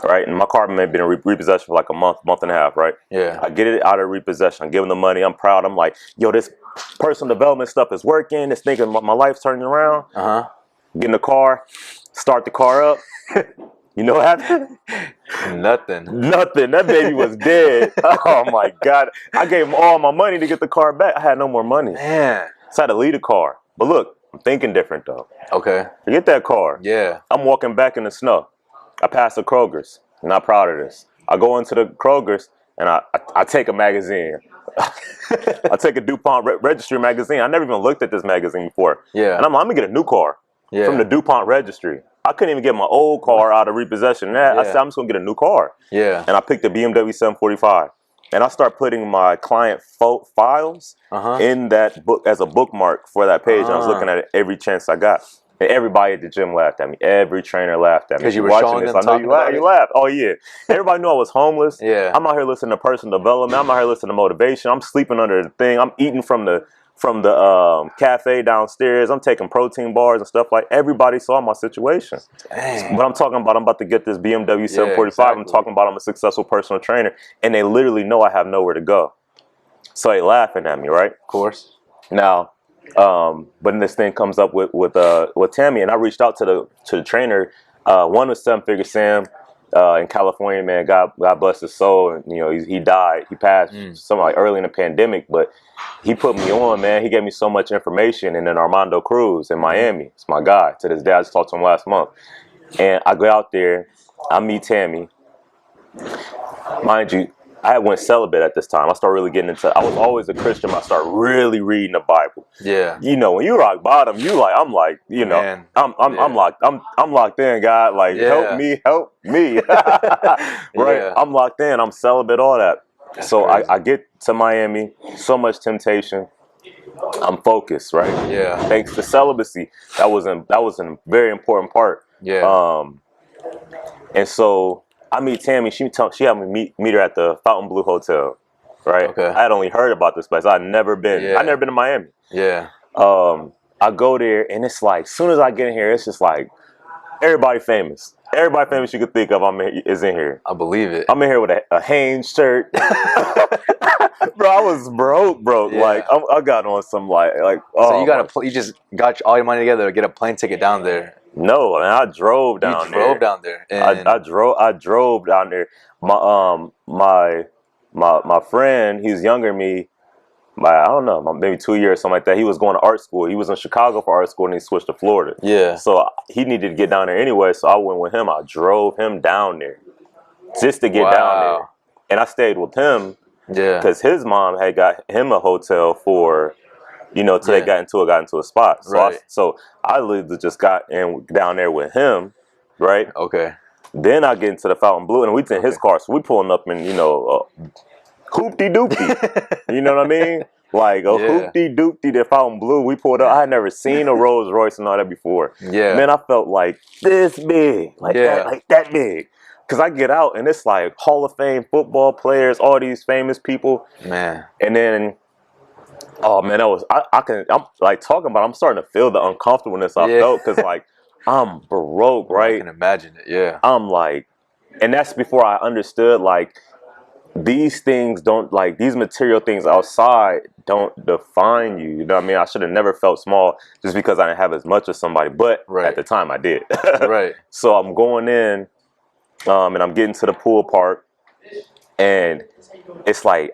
Right, and my car may have been in repossession for like a month and a half, right? Yeah. I get it out of repossession. I give them the money. I'm proud. I'm like, yo, this personal development stuff is working. This thinking my life's turning around. Get in the car, start the car up. You know what happened? Nothing. That baby was dead. Oh my God. I gave him all my money to get the car back. I had no more money. Man. So I had to leave the car. But look, I'm thinking different though. Okay. Forget that car. Yeah. I'm walking back in the snow. I pass the Kroger's. I'm not proud of this. I go into the Kroger's and I take a magazine. I take a DuPont Registry magazine. I never even looked at this magazine before. Yeah. And I'm gonna get a new car from the DuPont Registry. I couldn't even get my old car out of repossession. I said, I'm just gonna get a new car. Yeah. And I picked the BMW 745. And I start putting my client files in that book as a bookmark for that page. And I was looking at it every chance I got. And everybody at the gym laughed at me. Every trainer laughed at me. Because you were Watching showing this, them, I know talking you laugh. about You it. laugh. Oh yeah. Everybody knew I was homeless. Yeah. I'm out here listening to personal development. I'm out here listening to motivation. I'm sleeping under the thing. I'm eating from the cafe downstairs. I'm taking protein bars and stuff. Like, everybody saw my situation. Dang. But I'm talking about, I'm about to get this BMW 745. exactly. I'm talking about, I'm a successful personal trainer, and they literally know I have nowhere to go. So they laughing at me, right? Of course. Now, but then this thing comes up with Tammy, and I reached out to the trainer. One was Seven Figure Sam in California, man. God bless his soul. And, you know, he died. He passed something like early in the pandemic, but he put me on, man. He gave me so much information. And then Armando Cruz in Miami, it's my guy. To this day, I just talked to him last month. And I go out there, I meet Tammy. Mind you, I went celibate at this time. I started really getting into. I was always a Christian. But I started really reading the Bible. Yeah. You know, when you rock bottom, I'm like, you know, Man. I'm locked in, God. Like, Yeah. help me, right? Yeah. I'm locked in. I'm celibate, all that. That's So crazy. I get to Miami, so much temptation. I'm focused, right? Yeah. Thanks to celibacy, that was a very important part. Yeah. And so I meet Tammy. She had me meet her at the Fontainebleau Hotel, right? Okay. I had only heard about this place. I'd never been. Yeah. I'd never been to Miami. Yeah. I go there, and it's like, as soon as I get in here, it's just like everybody famous. Everybody famous you could think of is in here. I believe it. I'm in here with a Hanes shirt. Bro, I was broke. Yeah. Like, I got on some like So you just got all your money together to get a plane ticket down there. No, man, I drove down You there. drove down there. And I drove down there. My friend, he's younger than me by, I don't know, maybe 2 years, something like that. He was going to art school. He was in Chicago for art school, and he switched to Florida. Yeah. So he needed to get down there anyway. So I went with him. I drove him down there just to get down there, and I stayed with him. Yeah. Because his mom had got him a hotel for, you know, till they got into a spot. So I literally just got down there with him, right? Okay. Then I get into the Fontainebleau, and we in his car, so we pulling up in, you know, hoopty doopty. You know what I mean? Like a hoopty doopty, the Fontainebleau. We pulled up. I had never seen a Rolls Royce and all that before. Yeah. Man, I felt like this big, like that big. Cause I get out and it's like Hall of Fame football players, all these famous people. Man. And then, oh man, I'm like talking about, I'm starting to feel the uncomfortableness I felt, cause like I'm broke, right? I can imagine it. Yeah. I'm like, and that's before I understood like these things don't, like these material things outside don't define you. You know what I mean? I should have never felt small just because I didn't have as much as somebody, but at the time I did. Right. So I'm going in. And I'm getting to the pool park, and it's my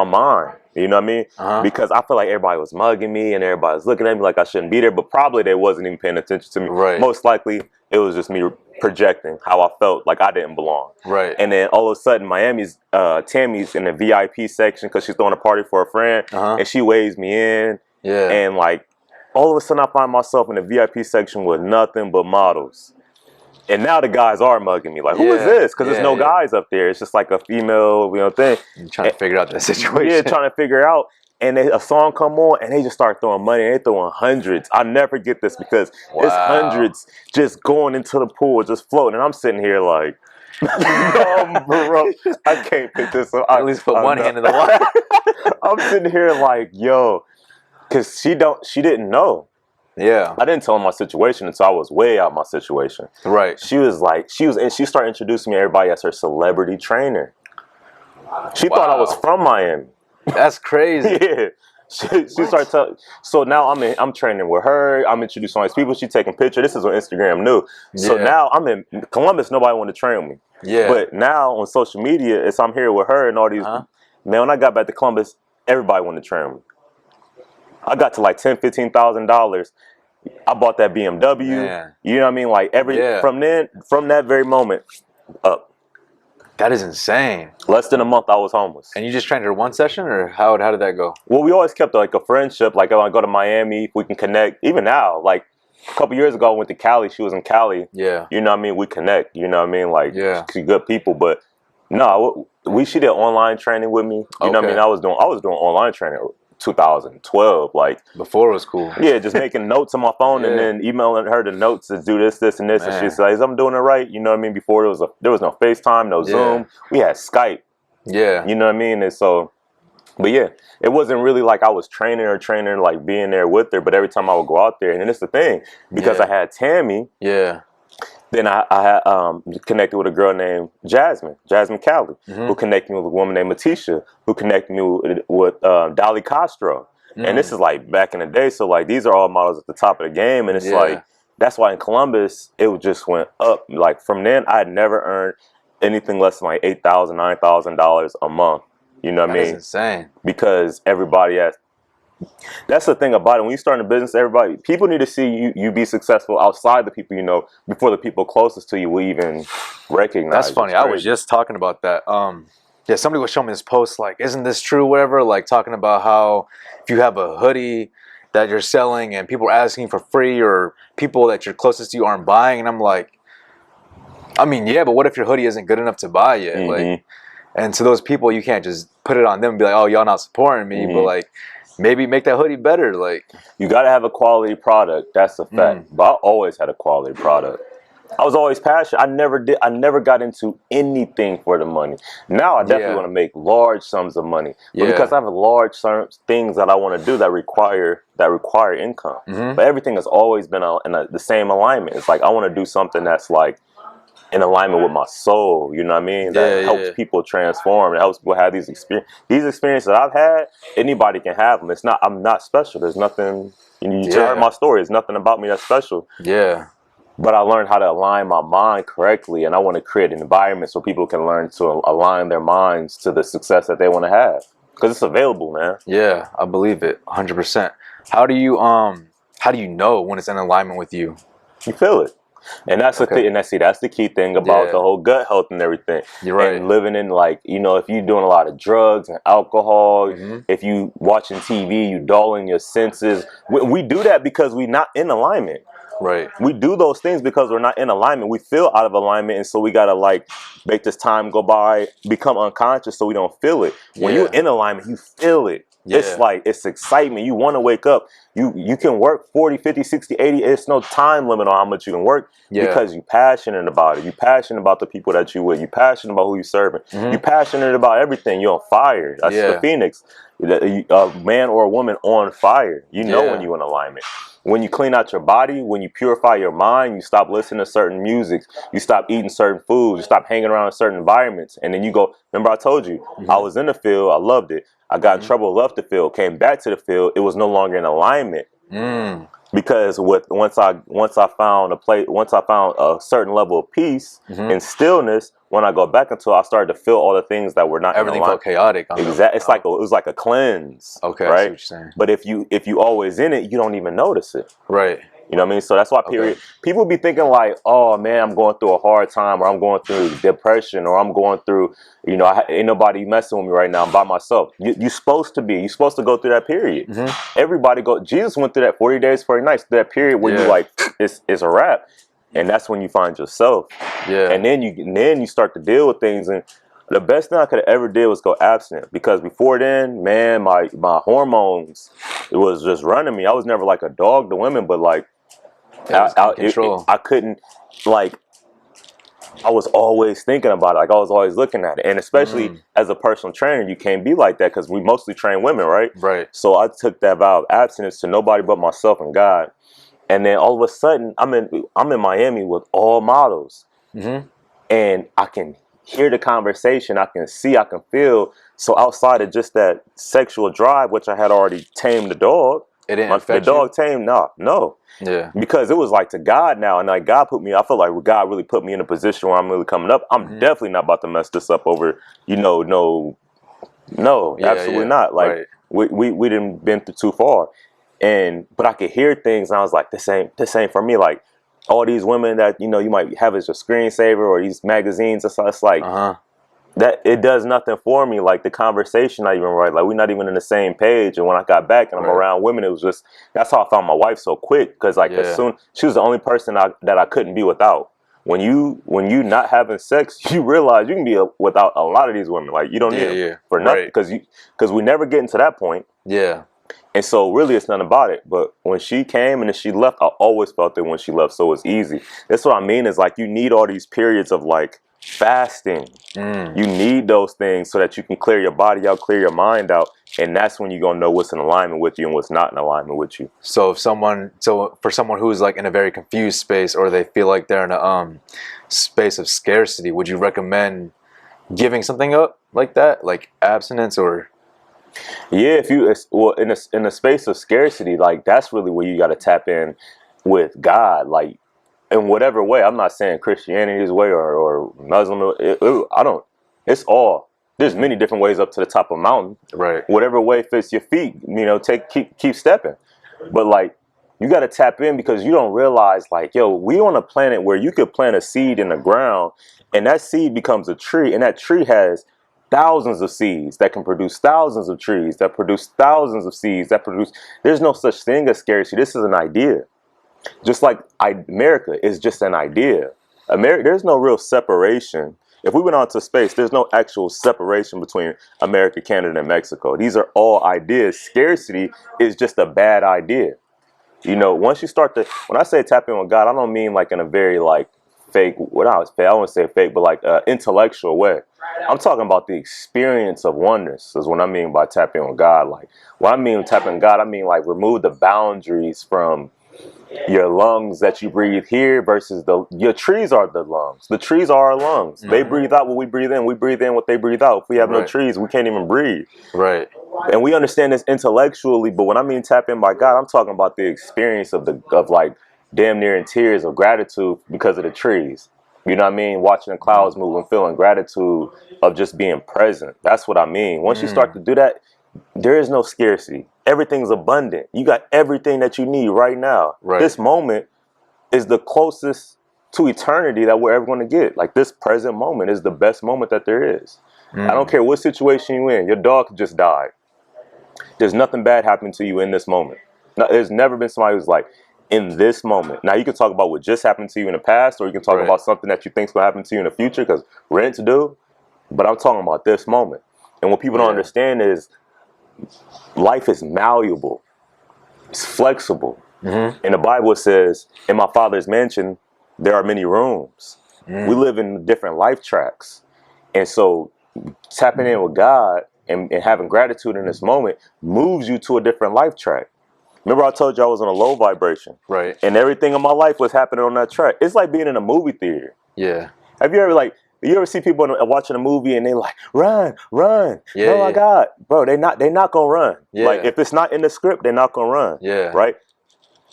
mind. You know what I mean? Because I feel like everybody was mugging me and everybody was looking at me like I shouldn't be there, but probably they wasn't even paying attention to me. Right. Most likely, it was just me projecting how I felt like I didn't belong. Right. And then all of a sudden, Tammy's in the VIP section because she's throwing a party for a friend, and she waves me in. Yeah. And like all of a sudden, I find myself in the VIP section with nothing but models. And now the guys are mugging me. Like, who is this? Because there's no guys up there. It's just like a female, you know, thing. You're trying to figure out that situation. Yeah, trying to figure out. And a song come on, and they just start throwing money. And they throwing hundreds. I never get this because it's hundreds just going into the pool, just floating. And I'm sitting here like, bro, I can't pick this up. At least put one hand in the water. I'm sitting here like, yo, because she didn't know. Yeah. I didn't tell her my situation until I was way out my situation. Right. She started introducing me to everybody as her celebrity trainer. She thought I was from Miami. That's crazy. Yeah. She started telling. So now I'm training with her. I'm introducing all these people. She's taking pictures. This is on Instagram new. So now I'm in Columbus. Nobody wanted to train with me. Yeah. But now on social media, I'm here with her and all these. Man, when I got back to Columbus, everybody wanted to train with me. I got to like $10,000-$15,000. I bought that BMW. Man. You know what I mean? Like from that very moment up. That is insane. Less than a month, I was homeless. And you just trained her one session, or how did that go? Well, we always kept like a friendship. Like when I go to Miami, we can connect. Even now, like a couple years ago, I went to Cali. She was in Cali. Yeah. You know what I mean? We connect. You know what I mean? Like, she's good people. But no, she did online training with me. You know what I mean? I was doing online training. 2012. Like Before it was cool. yeah, just making notes on my phone and then emailing her the notes to do this, this, and this, and she says, "I'm doing it right." You know what I mean? Before there was no FaceTime, no Zoom. We had Skype. Yeah. You know what I mean? And so, but yeah, it wasn't really like I was training like being there with her. But every time I would go out there, and it's the thing because I had Tammy. Yeah. Then I had connected with a girl named Jasmine Cali, who connected me with a woman named Matisha, who connected me with Dolly Castro. And this is like back in the day. So like these are all models at the top of the game. And it's like, that's why in Columbus, it just went up. Like from then, I had never earned anything less than like $8,000, $9,000 a month. You know what I mean? That's insane. Because everybody has. That's the thing about it. When you start a business, people need to see you be successful outside the people you know before the people closest to you will even recognize. That's funny. I was just talking about that. Yeah, somebody was showing me this post like, "Isn't this true?" Whatever, like talking about how if you have a hoodie that you're selling and people are asking for free, or people that you're closest to you aren't buying, and I'm like, I mean, yeah, but what if your hoodie isn't good enough to buy yet? Like, and to those people, you can't just put it on them and be like, "Oh, y'all not supporting me," but like. Maybe make that hoodie better. Like you got to have a quality product. That's a fact. But I always had a quality product. I was always passionate. I never got into anything for the money. Now I definitely want to make large sums of money. But because I have large things that I want to do that require income. But everything has always been in the same alignment. It's like I want to do something that's like in alignment with my soul, you know what I mean? That helps people transform. It helps people have these experiences. These experiences that I've had, anybody can have them. I'm not special. There's nothing. You just heard my story. There's nothing about me that's special. Yeah. But I learned how to align my mind correctly, and I want to create an environment so people can learn to align their minds to the success that they want to have. Because it's available, man. Yeah, I believe it, 100%. How do you know when it's in alignment with you? You feel it. And that's the thing, and that's the key thing about the whole gut health and everything. You're right. And living in like, you know, if you're doing a lot of drugs and alcohol, if you watching TV, you dulling your senses. We do that because we're not in alignment. Right. We do those things because we're not in alignment. We feel out of alignment, and so we gotta like make this time go by, become unconscious so we don't feel it. When you're in alignment, you feel it. It's like, it's excitement. You want to wake up. You can work 40, 50, 60, 80. It's no time limit on how much you can work because you're passionate about it. You're passionate about the people that you with. You're passionate about who you're serving. You're passionate about everything. You're on fire. That's the phoenix. A man or a woman on fire. You know when you're in alignment. When you clean out your body, when you purify your mind, you stop listening to certain music, you stop eating certain foods, you stop hanging around in certain environments, and then you go, remember I told you, I was in the field, I loved it. I got in trouble, left the field, came back to the field, it was no longer in alignment. Because once I found a certain level of peace and stillness, when I go back into it, I started to feel all the things that were not everything in alignment. felt chaotic. Exactly. It was like a cleanse. Okay, right? I see what you're saying. But if you always in it, you don't even notice it. Right. You know what I mean? So that's why people be thinking like, oh man, I'm going through a hard time, or I'm going through depression, or I'm going through, you know, ain't nobody messing with me right now. I'm by myself. You're supposed to be. You're supposed to go through that period. Everybody Jesus went through that 40 days, 40 nights, that period where you like, it's a wrap. And that's when you find yourself. Yeah. And then you start to deal with things. And the best thing I could have ever did was go abstinent, because before then, man, my hormones, it was just running me. I was never like a dog to women, but like, I couldn't, like, I was always thinking about it. Like, I was always looking at it. And especially as a personal trainer, you can't be like that because we mostly train women, right? Right. So I took that vow of abstinence to nobody but myself and God. And then all of a sudden, I'm in Miami with all models. And I can hear the conversation. I can see, I can feel. So outside of just that sexual drive, which I had already tamed the dog. It didn't affect the dog tamed? No. Yeah. Because it was like to God now. And like God I feel like God really put me in a position where I'm really coming up. I'm definitely not about to mess this up over, no, absolutely not. Like we didn't been through too far. But I could hear things, and I was like, this ain't for me. Like all these women that, you might have as your screensaver, or these magazines, it's like, that it does nothing for me. Like the conversation not even right. Like we're not even on the same page. And when I got back and I'm around women, it was just, that's how I found my wife so quick. Because like as soon, she was the only person that I couldn't be without. When you not having sex, you realize you can be without a lot of these women. Like you don't need them for nothing, because we never get into that point. Yeah. And so really it's nothing about it. But when she came and then she left, I always felt that when she left, so it's easy. That's what I mean is like you need all these periods of like fasting. You need those things so that you can clear your body out, clear your mind out. And that's when you're going to know what's in alignment with you and what's not in alignment with you. So for someone who's like in a very confused space, or they feel like they're in a space of scarcity, would you recommend giving something up like that, like abstinence? Or Yeah, if you well in a space of scarcity, like that's really where you got to tap in with God, like in whatever way. I'm not saying Christianity's way or Muslim. I don't. It's all. There's many different ways up to the top of a mountain. right. Whatever way fits your feet, keep stepping. But like you got to tap in because you don't realize like, yo, we on a planet where you could plant a seed in the ground and that seed becomes a tree, and that tree has thousands of seeds that can produce thousands of trees that produce thousands of seeds that produce. There's no such thing as scarcity. This is an idea. Just like America is just an idea. There's no real separation. If we went on to space, there's no actual separation between America, Canada, and Mexico. These are all ideas. Scarcity is just a bad idea. Once you start to, when I say tap in with God, I don't mean like in a very like fake, I wouldn't say fake, but like intellectual way. I'm talking about the experience of oneness is what I mean by tap in with God. Like when I mean tap in with God, I mean like remove the boundaries from your lungs that you breathe here versus your trees are the lungs. The trees are our lungs. They breathe out what we breathe in. We breathe in what they breathe out. If we have no trees, we can't even breathe. Right. And we understand this intellectually, but when I mean tap in by God, I'm talking about the experience of like damn near in tears of gratitude because of the trees. You know what I mean? Watching the clouds move and feeling gratitude of just being present. That's what I mean. Once you start to do that, there is no scarcity. Everything's abundant. You got everything that you need right now. Right. This moment is the closest to eternity that we're ever going to get. Like this present moment is the best moment that there is. I don't care what situation you're in. Your dog just died. There's nothing bad happening to you in this moment. Now, there's never been somebody who's like, in this moment. Now, you can talk about what just happened to you in the past, or you can talk about something that you think is going to happen to you in the future, because rent's due. But I'm talking about this moment. And what people don't understand is life is malleable. It's flexible. And the Bible says, in my Father's mansion, there are many rooms. We live in different life tracks. And so tapping in with God and having gratitude in this moment moves you to a different life track. Remember I told you I was on a low vibration. Right. And everything in my life was happening on that track. It's like being in a movie theater. Yeah. Have you ever see people watching a movie and they like, run. Yeah, Oh my God. Bro, they're not gonna run. Yeah. Like if it's not in the script, they're not gonna run. Yeah. Right?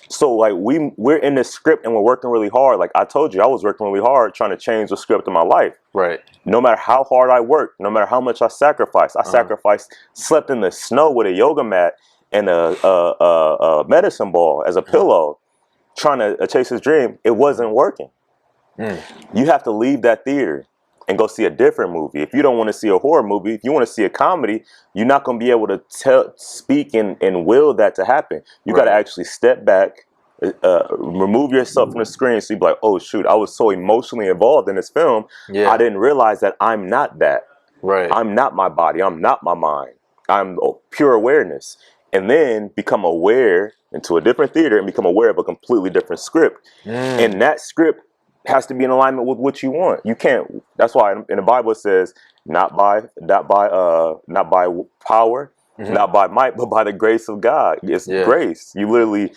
So like we're in this script and we're working really hard. Like I told you, I was working really hard trying to change the script of my life. Right. No matter how hard I worked, no matter how much I sacrificed, slept in the snow with a yoga mat and a medicine ball as a pillow, trying to chase his dream. It wasn't working. You have to leave that theater and go see a different movie. If you don't want to see a horror movie, if you want to see a comedy, you're not going to be able to speak and will that to happen. You got to actually step back, remove yourself from the screen, so you be like, oh shoot, I was so emotionally involved in this film, I didn't realize that I'm not that. Right. I'm not my body. I'm not my mind. I'm pure awareness. And then become aware into a different theater and become aware of a completely different script. And that script has to be in alignment with what you want. You can't. That's why in the Bible it says, not by power, not by might, but by the grace of God. It's grace. You literally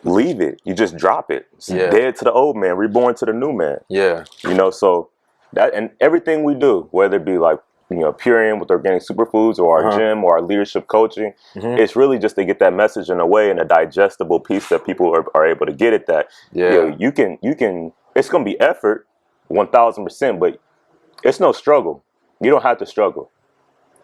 leave it. You just drop it. It's dead to the old man, reborn to the new man. Yeah. So that, and everything we do, whether it be like, Purian with organic superfoods or our gym or our leadership coaching, it's really just to get that message in a way, in a digestible piece that people are able to get at that. You can, it's going to be effort 1000%, but it's no struggle. You don't have to struggle.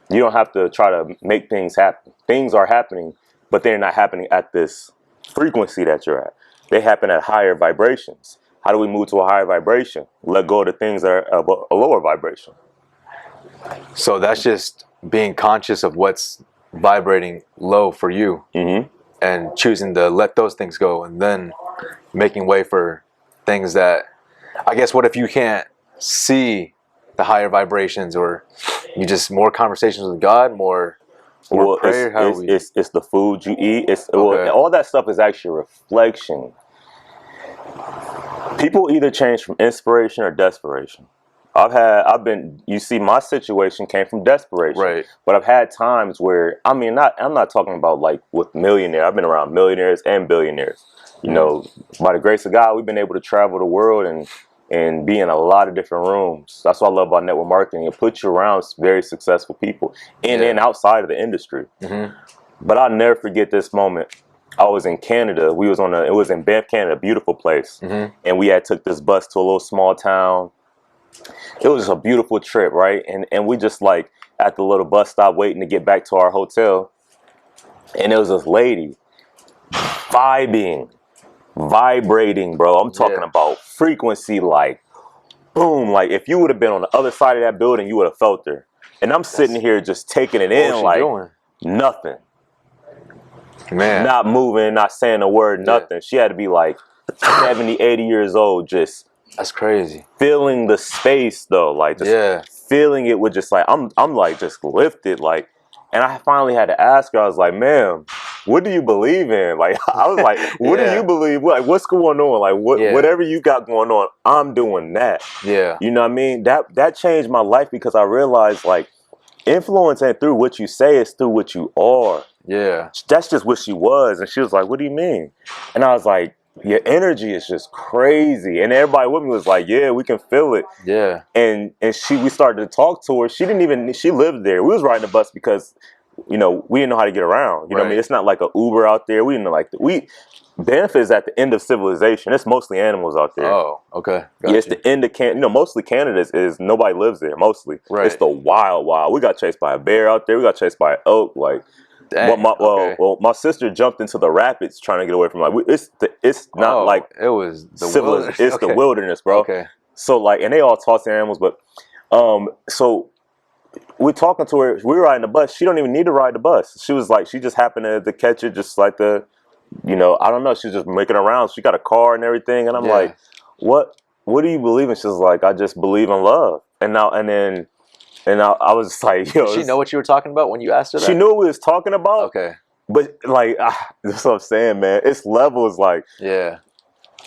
You don't have to try to make things happen. Things are happening, but they're not happening at this frequency that you're at. They happen at higher vibrations. How do we move to a higher vibration? Let go of the things that are of a lower vibration. So that's just being conscious of what's vibrating low for you, and choosing to let those things go, and then making way for things that, I guess, what if you can't see the higher vibrations, or you just more conversations with God, more Or prayer? How we? It's the food you eat. Okay. All that stuff is actually a reflection. People either change from inspiration or desperation. You see, my situation came from desperation. Right. But I've had times where, I'm not talking about like with millionaires. I've been around millionaires and billionaires. You know, by the grace of God, we've been able to travel the world and be in a lot of different rooms. That's what I love about network marketing. It puts you around very successful people in and outside of the industry. But I'll never forget this moment. I was in Canada. It was in Banff, Canada, a beautiful place. And we had took this bus to a little small town. It was a beautiful trip, right? And we just like at the little bus stop waiting to get back to our hotel. And there was this lady vibrating, bro. I'm talking about frequency, like boom. Like if you would have been on the other side of that building, you would have felt her. And I'm sitting here just taking it in like nothing. Man. Not moving, not saying a word, nothing. She had to be like 70, 80 years old, just that's crazy. Feeling the space though, like just feeling it with just like I'm like just lifted, like. And I finally had to ask her. I was like, "Ma'am, what do you believe in?" Like I was like, "What do you believe? Like what's going on? Like whatever you got going on, I'm doing that." Yeah. You know what I mean? That changed my life because I realized like influence ain't through what you say, it's through what you are. Yeah. That's just what she was. And she was like, "What do you mean?" And I was like, "Your energy is just crazy." And everybody with me was like, "Yeah, we can feel it." Yeah. And we started to talk to her. She lived there. We was riding the bus because, you know, we didn't know how to get around. You know what I mean? It's not like an Uber out there. We didn't know Banff is at the end of civilization. It's mostly animals out there. Oh, okay. Yeah, it's the end of Canada. You know, mostly Canada is nobody lives there. Mostly, it's the wild. We got chased by a bear out there. We got chased by an elk. Like, my sister jumped into the rapids trying to get away from it's not like it was the wilderness. It's the wilderness, bro. Okay. So like, and they all toss the animals, but so we're talking to her. We were riding the bus. She don't even need to ride the bus. She was like, she just happened to catch it, just like you know, I don't know. She's just making around. She got a car and everything. And I'm like, what do you believe in? She's like, I just believe in love. And I was just like, yo. Did she know what you were talking about when you asked her that? She knew what we was talking about. Okay. But like, that's what I'm saying, man. It's levels like, yeah.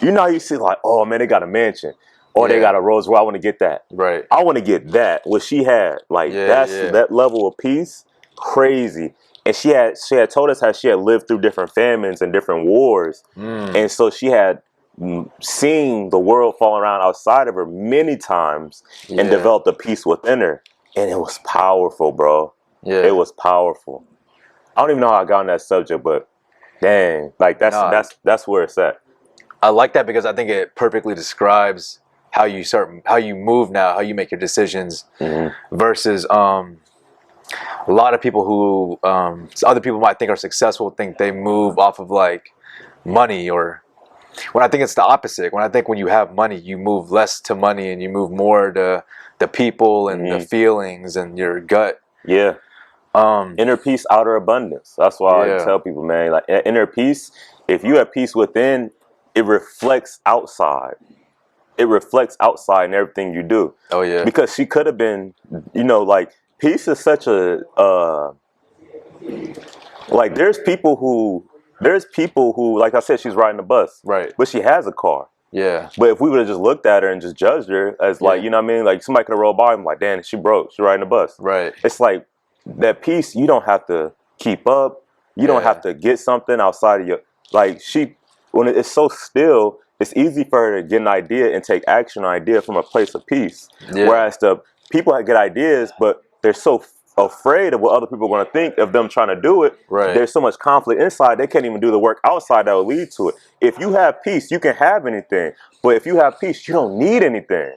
You know how you see like, oh man, they got a mansion. Or they got a Rolls Royce. I want to get that. Right. I want to get that. What she had. Like, that level of peace, crazy. And she had told us how she had lived through different famines and different wars. And so she had seen the world fall around outside of her many times and developed a peace within her. And it was powerful, bro. Yeah. It was powerful. I don't even know how I got on that subject, but dang, like that's where it's at. I like that because I think it perfectly describes how you move now, how you make your decisions versus a lot of people who other people might think are successful think they move off of like money, or when I think it's the opposite. When you have money, you move less to money and you move more to the people and the feelings and your gut. Yeah. Inner peace, outer abundance. That's why I tell people, man, like inner peace, if you have peace within, it reflects outside. It reflects outside in everything you do. Oh yeah. Because she could have been, you know, like peace is such a like there's people who like I said, she's riding a bus. Right. But she has a car. Yeah. But if we would have just looked at her and just judged her as like, you know what I mean? Like somebody could have rolled by and like, damn, she broke. She riding a bus. Right. It's like that peace, you don't have to keep up. You don't have to get something outside of your, like when it's so still, it's easy for her to get an idea and take action on an idea from a place of peace. Yeah. Whereas the people get ideas, but they're so afraid of what other people are going to think of them trying to do it. Right. There's so much conflict inside, they can't even do the work outside that will lead to it. If you have peace, you can have anything. But if you have peace, you don't need anything.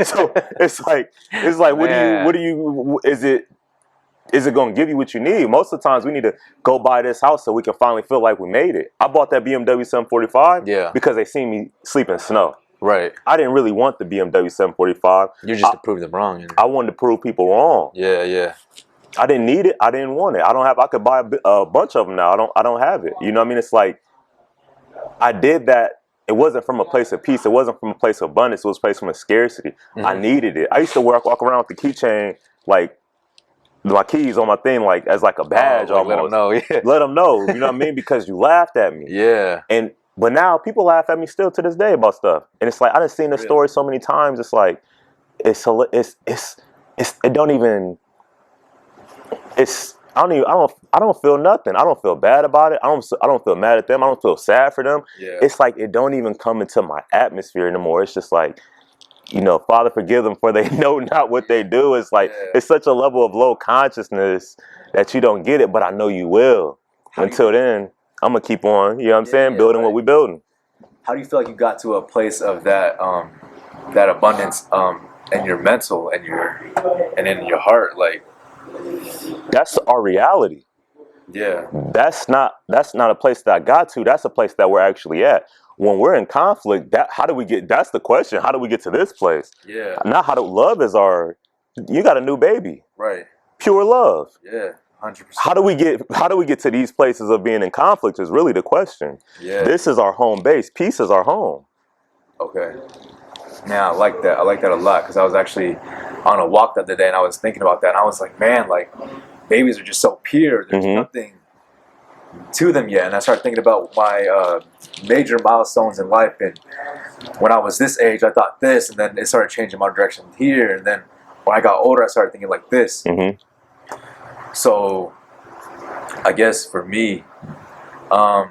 So it's like what do you is it going to give you what you need? Most of the times we need to go buy this house so we can finally feel like we made it. I bought that BMW 745 because they seen me sleep in snow. Right. I didn't really want the BMW 745. You're just to prove them wrong. You know? I wanted to prove people wrong. Yeah, yeah. I didn't need it. I didn't want it. I could buy a bunch of them now. I don't have it. You know what I mean? It's like I did that. It wasn't from a place of peace. It wasn't from a place of abundance. It was a place from a scarcity. I needed it. I used to walk around with the keychain like my keys on my thing like as like a badge like, let them almost. know, yeah. Let them know, you know what I mean? Because you laughed at me. Yeah. But now people laugh at me still to this day about stuff. And it's like I done seen this story so many times. It's like it don't even I don't feel nothing. I don't feel bad about it. I don't feel mad at them. I don't feel sad for them. Yeah. It's like it don't even come into my atmosphere anymore. It's just like, Father, forgive them for they know not what they do. It's like it's such a level of low consciousness that you don't get it, but I know you will. Until then, I'm gonna keep on, you know what I'm saying, building what we building. How do you feel like you got to a place of that that abundance in your mental and in your heart? Like, that's our reality. Yeah. That's not a place that I got to. That's a place that we're actually at. When we're in conflict, that's the question. How do we get to this place? Yeah. Not love is you got a new baby. Right. Pure love. Yeah. 100%. How do we get to these places of being in conflict is really the question. Yeah. This is our home base. Peace is our home. Okay. Now I like that a lot, because I was actually on a walk the other day and I was thinking about that, and I was like, man, like babies are just so pure. There's nothing to them yet. And I started thinking about my major milestones in life, and when I was this age I thought this, and then it started changing my direction here, and then when I got older I started thinking like this. So I guess for me, are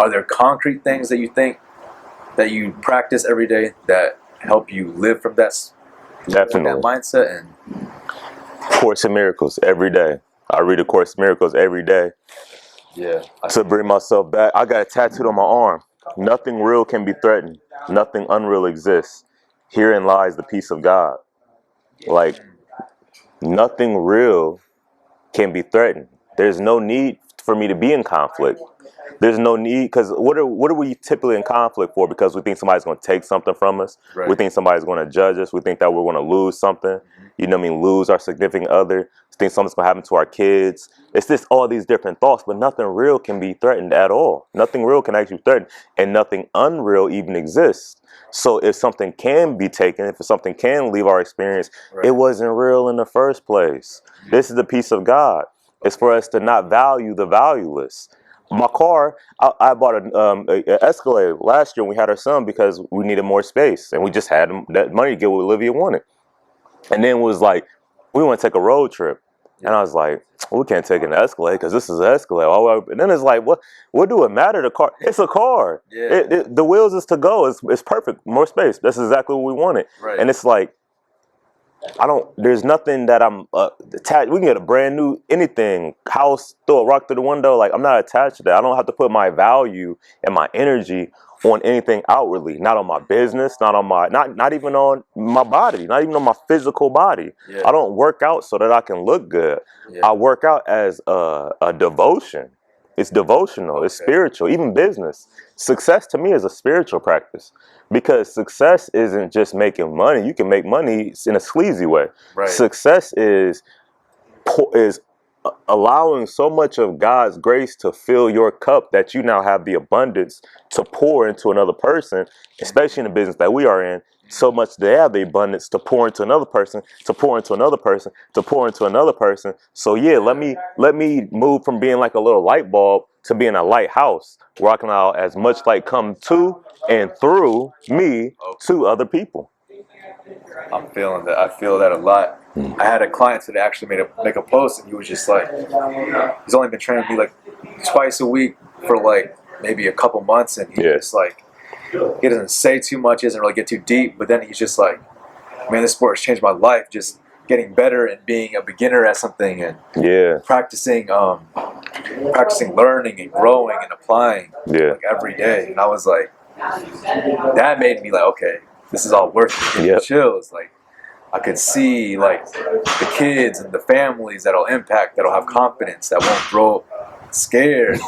there concrete things that you think that you practice every day that help you live from that mindset? And Course in Miracles every day. I read a Course in Miracles every day. Yeah. To bring myself back. I got it tattooed on my arm. Nothing real can be threatened. Nothing unreal exists. Herein lies the peace of God. Like, nothing real can be threatened. There's no need for me to be in conflict. There's no need, because what are we typically in conflict for? Because we think somebody's going to take something from us. Right. We think somebody's going to judge us. We think that we're going to lose something. You know what I mean? Lose our significant other. We think something's going to happen to our kids. It's just all these different thoughts, but nothing real can be threatened at all. Nothing real can actually be threatened, and nothing unreal even exists. So if something can be taken, if something can leave our experience, it wasn't real in the first place. This is the peace of God. It's for us to not value the valueless. My car, I bought an Escalade last year when we had our son because we needed more space, and we just had that money to get what Olivia wanted. And then it was like, we want to take a road trip. And I was like, we can't take an Escalade because this is an Escalade. And then it's like, what do it matter? The car, it's a car. Yeah. The wheels is to go. It's perfect. More space. That's exactly what we wanted. Right. And it's like, there's nothing that I'm attached. We can get a brand new anything, house, throw a rock through the window. Like, I'm not attached to that. I don't have to put my value and my energy on anything outwardly, not on my business, not on not even on my body, not even on my physical body. Yeah. I don't work out so that I can look good. Yeah. I work out as a devotion. It's devotional. It's spiritual. Even business. Success to me is a spiritual practice, because success isn't just making money. You can make money in a sleazy way. Right. Success is allowing so much of God's grace to fill your cup that you now have the abundance to pour into another person, especially in the business that we are in. So much they have the abundance to pour into another person, to pour into another person, to pour into another person. So yeah, let me move from being like a little light bulb to being a lighthouse, where I can allow as much light come to and through me to other people. I'm feeling that. I feel that a lot. I had a client today actually make a post, and he was just like, he's only been training me like twice a week for like maybe a couple months, and he's just like, he doesn't say too much, he doesn't really get too deep, but then he's just like, man, this sport has changed my life, just getting better and being a beginner at something, and practicing learning and growing and applying like every day. And I was like, that made me like, okay, this is all worth it. It chills. Like, I could see like the kids and the families that'll impact, that'll have confidence, that won't grow scared.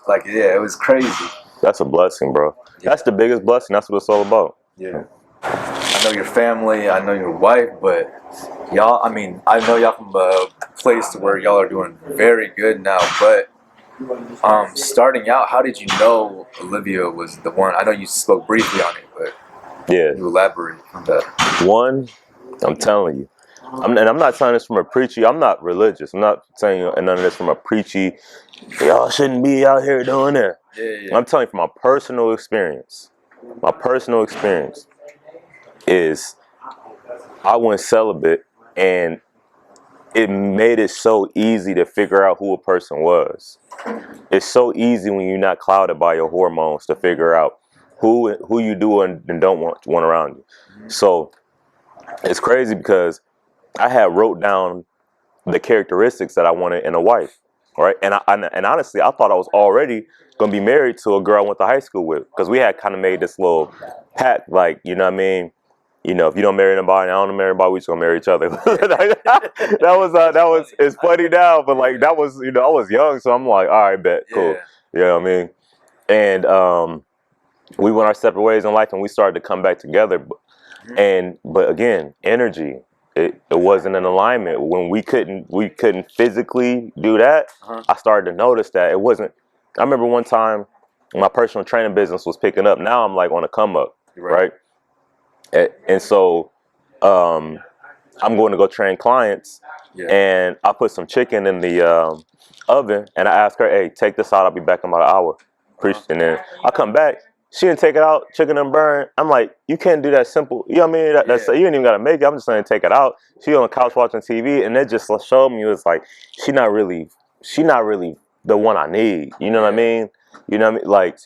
Like, it was crazy. That's a blessing, bro. That's the biggest blessing. That's what it's all about. Yeah. I know your family, I know your wife, but y'all, I mean, I know y'all from a place where y'all are doing very good now, but starting out, how did you know Olivia was the one? I know you spoke briefly on it, but can you elaborate on that? One, I'm telling you, And I'm not saying this from a preachy. I'm not religious. I'm not saying none of this from a preachy. Y'all shouldn't be out here doing that. Yeah. I'm telling you from my personal experience. My personal experience is I went celibate, and it made it so easy to figure out who a person was. It's so easy when you're not clouded by your hormones to figure out who you do and don't want around you. So it's crazy because I had wrote down the characteristics that I wanted in a wife, right? And honestly, I thought I was already gonna be married to a girl I went to high school with, because we had kind of made this little pact, like, you know what I mean? You know, if you don't marry anybody, I don't marry anybody, we just gonna marry each other. That was it's funny now, but like that was, you know, I was young, so I'm like, all right, bet, cool. You know what I mean? And we went our separate ways in life, and we started to come back together. But again, energy. It wasn't in alignment. When we couldn't physically do that, I started to notice that it wasn't. I remember one time my personal training business was picking up. Now I'm like on a come up, right? And so I'm going to go train clients, and I put some chicken in the oven, and I asked her, "Hey, take this out. I'll be back in about an hour." And then I come back. She didn't take it out. Chicken and burn. I'm like, you can't do that simple. You know what I mean? That's you ain't even gotta make it. I'm just saying take it out. She on the couch watching TV, and it just showed me, it was like she not really the one I need. You know what I mean? You know what I mean? Like,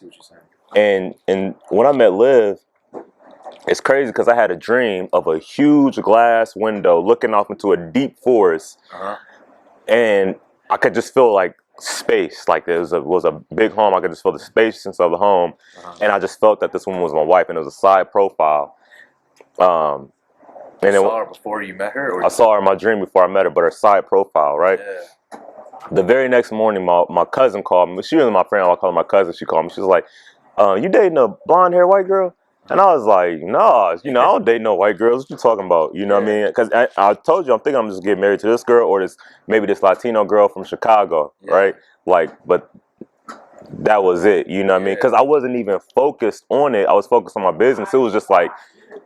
and when I met Liv, it's crazy because I had a dream of a huge glass window looking off into a deep forest, and I could just feel like space, like there was a big home. I could just feel the spaciousness of the home, and I just felt that this woman was my wife, and it was a side profile. And you saw her before you met her? Or I saw her in my dream before I met her, but her side profile, right? Yeah. The very next morning, my cousin called me. She was my friend. I call her my cousin. She called me. She was like, "You dating a blonde hair white girl?" And I was like, "No, you know, I don't date no white girls. What you talking about?" You know what I mean? Because I told you, I'm thinking I'm just getting married to this girl or maybe this Latino girl from Chicago, right? Like, but that was it. You know what I mean? Because I wasn't even focused on it. I was focused on my business. It was just like,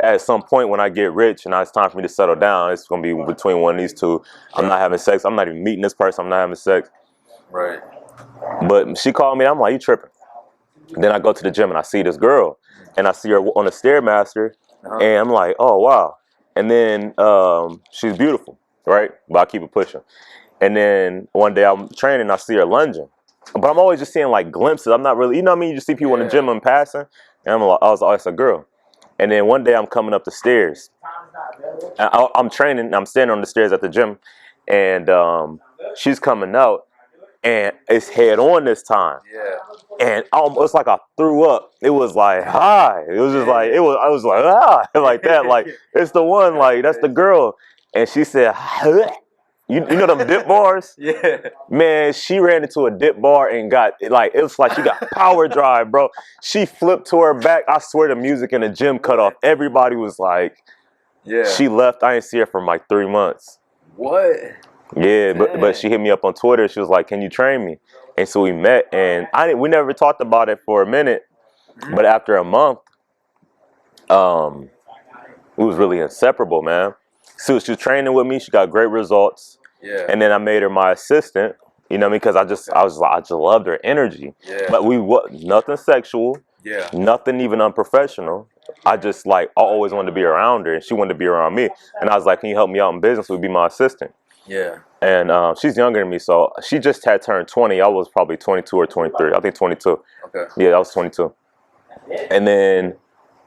at some point when I get rich and it's time for me to settle down, it's gonna be between one of these two. I'm not having sex. I'm not even meeting this person. I'm not having sex. Right. But she called me. I'm like, you tripping? Then I go to the gym and I see this girl, and I see her on the Stairmaster, and I'm like, oh wow. And then she's beautiful, right? But I keep it pushing. And then one day I'm training, I see her lunging, but I'm always just seeing like glimpses. I'm not really, you know what I mean? You just see people in the gym in passing, and I was like, oh, it's a girl. And then one day I'm coming up the stairs, and I'm training. I'm standing on the stairs at the gym, and she's coming out, and it's head on this time. And almost like I threw up. It was like, hi. It was just like, I was like, ah, like that. Like, it's the one, like, that's the girl. And she said, huh? You know them dip bars? Man, she ran into a dip bar and got, like, it was like she got power drive, bro. She flipped to her back. I swear the music in the gym cut off. Everybody was like, she left. I didn't see her for like 3 months. What? Yeah, but she hit me up on Twitter. She was like, "Can you train me?" And so we met, and we never talked about it for a minute. But after a month, we was really inseparable, man. So she was training with me. She got great results. And then I made her my assistant. You know what I mean? Because I just loved her energy. But nothing sexual. Nothing even unprofessional. I just I always wanted to be around her, and she wanted to be around me. And I was like, "Can you help me out in business? Would be my assistant." And she's younger than me, so she just had turned 20. I was probably 22 or 23. I think 22. Yeah, I was 22. And then,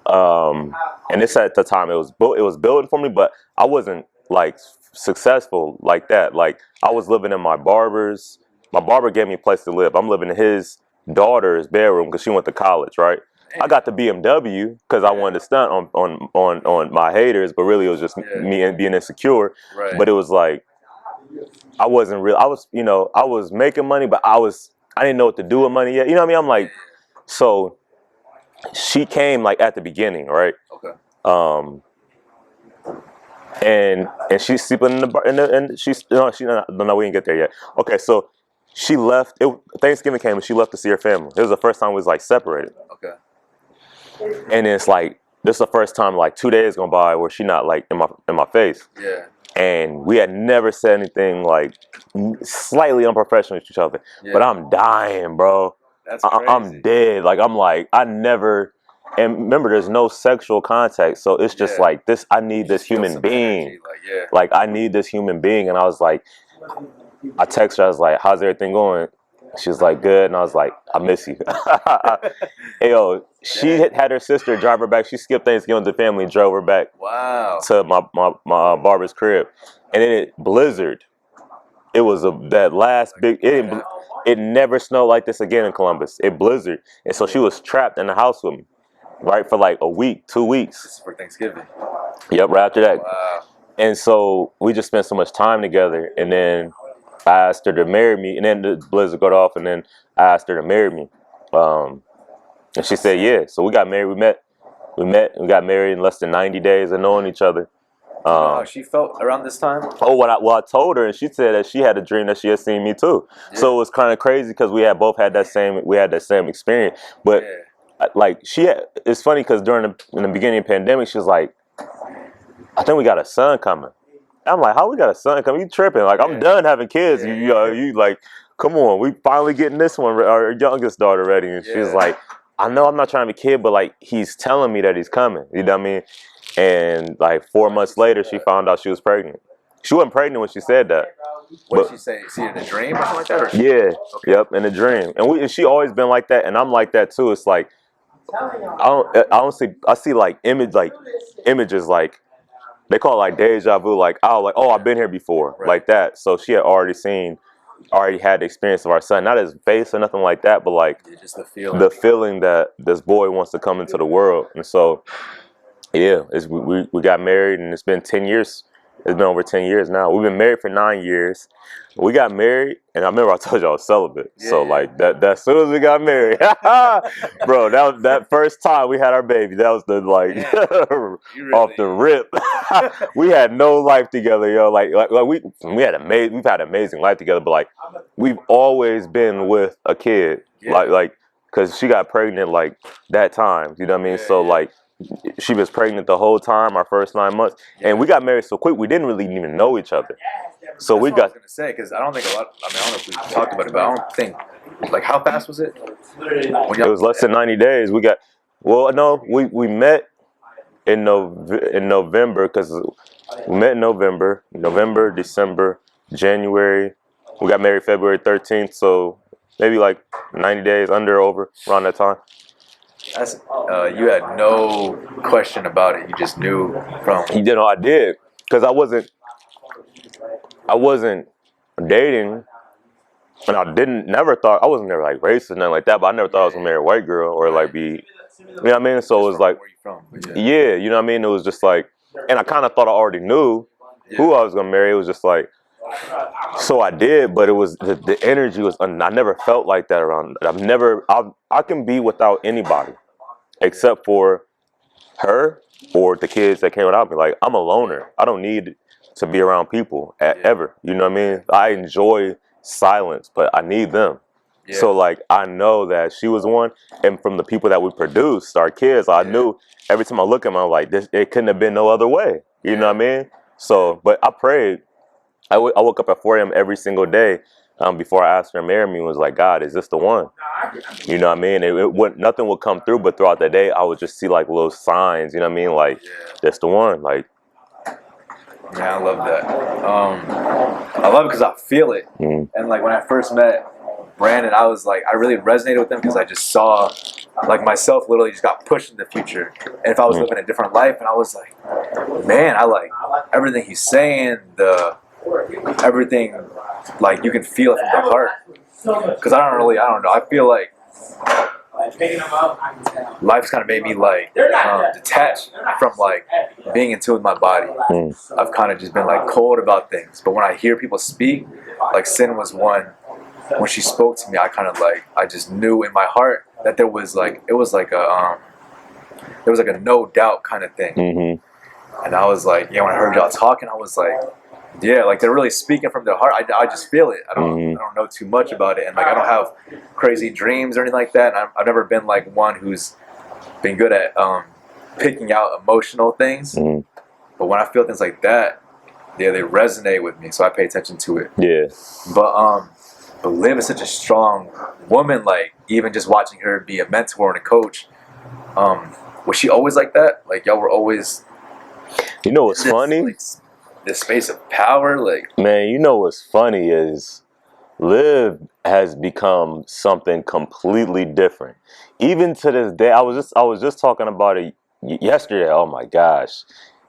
and this at the time it was building for me, but I wasn't like successful like that. Like, I was living in my barber's. My barber gave me a place to live. I'm living in his daughter's bedroom because she went to college, right? I got the BMW because I wanted to stunt on my haters, but really it was just me and being insecure. But it was like, I wasn't real. I was making money, but I didn't know what to do with money yet. You know what I mean? I'm like, so she came like at the beginning, right? And she's sleeping in the bar, and she's no, we didn't get there yet. Okay, so she left. Thanksgiving came and she left to see her family. It was the first time we was like separated. And it's like, this is the first time like 2 days gone by where she not like in my face. and we had never said anything like slightly unprofessional with each other. Yeah. But I'm dying, bro. That's crazy. I'm dead. Like I'm like I never. And remember, there's no sexual contact, so it's just like this. I need this human being. Like I need this human being, and I was like, I texted her. I was like, "How's everything going?" She was like, "Good," and I was like, "I miss you." Hey, yo, she had her sister drive her back. She skipped Thanksgiving with the family, drove her back. Wow. To my barber's crib, and then it blizzard. It was that last big. It never snowed like this again in Columbus. It blizzard, and so she was trapped in the house with me, right, for like a week, 2 weeks. This is for Thanksgiving. Yep, right after that. Wow. And so we just spent so much time together, and then I asked her to marry me, and then the blizzard got off, and then I asked her to marry me, and she said yeah. So we got married. We got married in less than 90 days of knowing each other. How she felt around this time? Oh, I told her, and she said that she had a dream that she had seen me too. Yeah. So it was kind of crazy because we had that same experience. But like it's funny because in the beginning of the pandemic, she was like, I think we got a son coming. I'm like, how we got a son coming? You tripping? Like I'm done having kids. You like, come on, we finally getting this one, our youngest daughter ready. And she was like, I know I'm not trying to be a kid, but like he's telling me that he's coming. You know what I mean? And like 4 months later, she found out she was pregnant. She wasn't pregnant when she said that. What did she say? See it in a dream or something like that? Or yeah. Okay. Yep, in a dream. And she always been like that, and I'm like that too. It's like I see like images like they call it like deja vu. Like oh I've been here before, like that. So she had already had the experience of our son, not his face or nothing like that, but like just the feeling that this boy wants to come into the world. And so yeah, we got married, and it's been 10 years. It's been over 10 years now. We've been married for 9 years. We got married, and I remember I told you I was celibate. Yeah. So like that as soon as we got married, bro, that first time we had our baby, that was the off the rip. We had no life together, yo. Like we've had amazing life together, but like we've always been with a kid, like because she got pregnant like that time. You know what I mean? So like. She was pregnant the whole time, our first 9 months, and we got married so quick we didn't really even know each other. So that's we got. I was gonna say because I don't think a lot. I mean, I don't know if we talked about it, but I don't think like how fast was it? It was less than 90 days. We got. Well, no, we met in November because we met in November, December, January. We got married February 13th, so maybe like 90 days under or over around that time. That's you had no question about it. You just knew from. You know, I did because I wasn't dating, and I wasn't never like racist or nothing like that. But I never thought I was gonna marry a white girl or like be, you know what I mean? So it was like, where you from? Yeah, you know what I mean. It was just like, and I kind of thought I already knew who I was gonna marry. It was just like. So I did, but it was the energy was. I never felt like that around. I can be without anybody, except for her or the kids that came without me. Like I'm a loner. I don't need to be around people ever. You know what I mean? I enjoy silence, but I need them. Yeah. So like I know that she was one, and from the people that we produced, our kids, I knew every time I look at them, I'm like, this. It couldn't have been no other way. You know what I mean? So, but I prayed. I woke up at 4 a.m. every single day before I asked her to marry me. Was like, God, is this the one? You know what I mean? Nothing would come through, but throughout the day, I would just see like little signs. You know what I mean? Like, that's the one. Like, yeah, I love that. I love it because I feel it. And like when I first met Brandon, I was like, I really resonated with him because I just saw like myself literally just got pushed in the future. And if I was living a different life, and I was like, man, I like everything he's saying. Everything, like you can feel it from the heart. Because I don't know. I feel like life's kind of made me like detached from like being in tune with my body. I've kind of just been like cold about things. But when I hear people speak, like Sin was one. When she spoke to me, I kind of like I just knew in my heart that there was like there was like a no doubt kind of thing. And I was like, when I heard y'all talking, I was like. Yeah, like they're really speaking from their heart. I just feel it. I don't know too much about it, and like I don't have crazy dreams or anything like that. And I've never been like one who's been good at picking out emotional things. But when I feel things like that, they resonate with me, so I pay attention to it. Yeah. But Liv is such a strong woman. Like even just watching her be a mentor and a coach. Was she always like that? Like y'all were always. You know what's funny? Like, this space of power, like man. You know what's funny is Liv has become something completely different. Even to this day, I was just talking about it yesterday. Oh my gosh.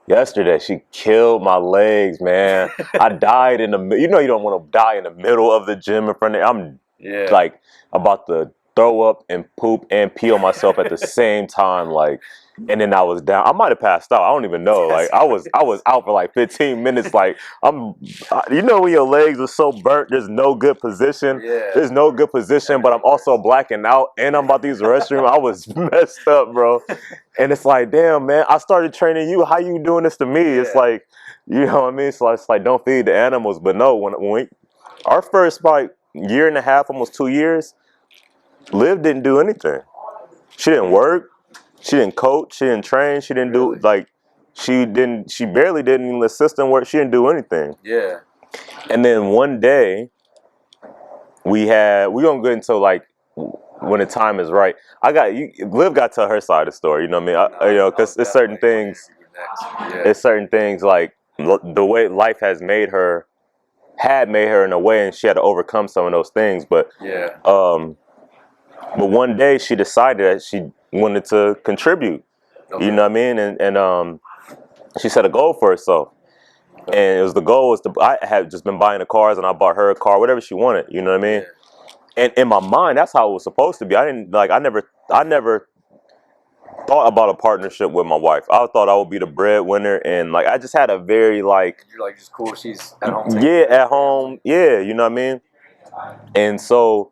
Yesterday, she killed my legs, man. I died in the. You know, you don't want to die in the middle of the gym in front of. I'm like about to throw up and poop and pee on myself at the same time, like. And then I was down. I might have passed out. I don't even know. Like I was out for like 15 minutes. Like you know, when your legs are so burnt, there's no good position. Yeah. There's no good position, but I'm also blacking out, and I'm about to use the restroom. I was messed up, bro. And it's like, damn, man, I started training you. How you doing this to me? It's like, you know what I mean? So it's like, don't feed the animals. But no, when our first like year and a half, almost 2 years, Liv didn't do anything. She didn't work. She didn't coach. She didn't train. She didn't do like, she barely did any assistant work. She didn't do anything. Yeah. And then one day, we're gonna get into like when the time is right. Liv got to tell her side of the story. You know what I mean? You know, because it's certain things. It's certain things like the way life has made her in a way, and she had to overcome some of those things. But but one day she decided that she wanted to contribute. Okay. You know what I mean? And she set a goal for herself. And the goal was I had just been buying the cars, and I bought her a car, whatever she wanted. You know what I mean? Yeah. And in my mind, that's how it was supposed to be. I never thought about a partnership with my wife. I thought I would be the breadwinner, and like I just had a very like. You're like, just cool. She's at home. Yeah, at home. Yeah, you know what I mean. And so,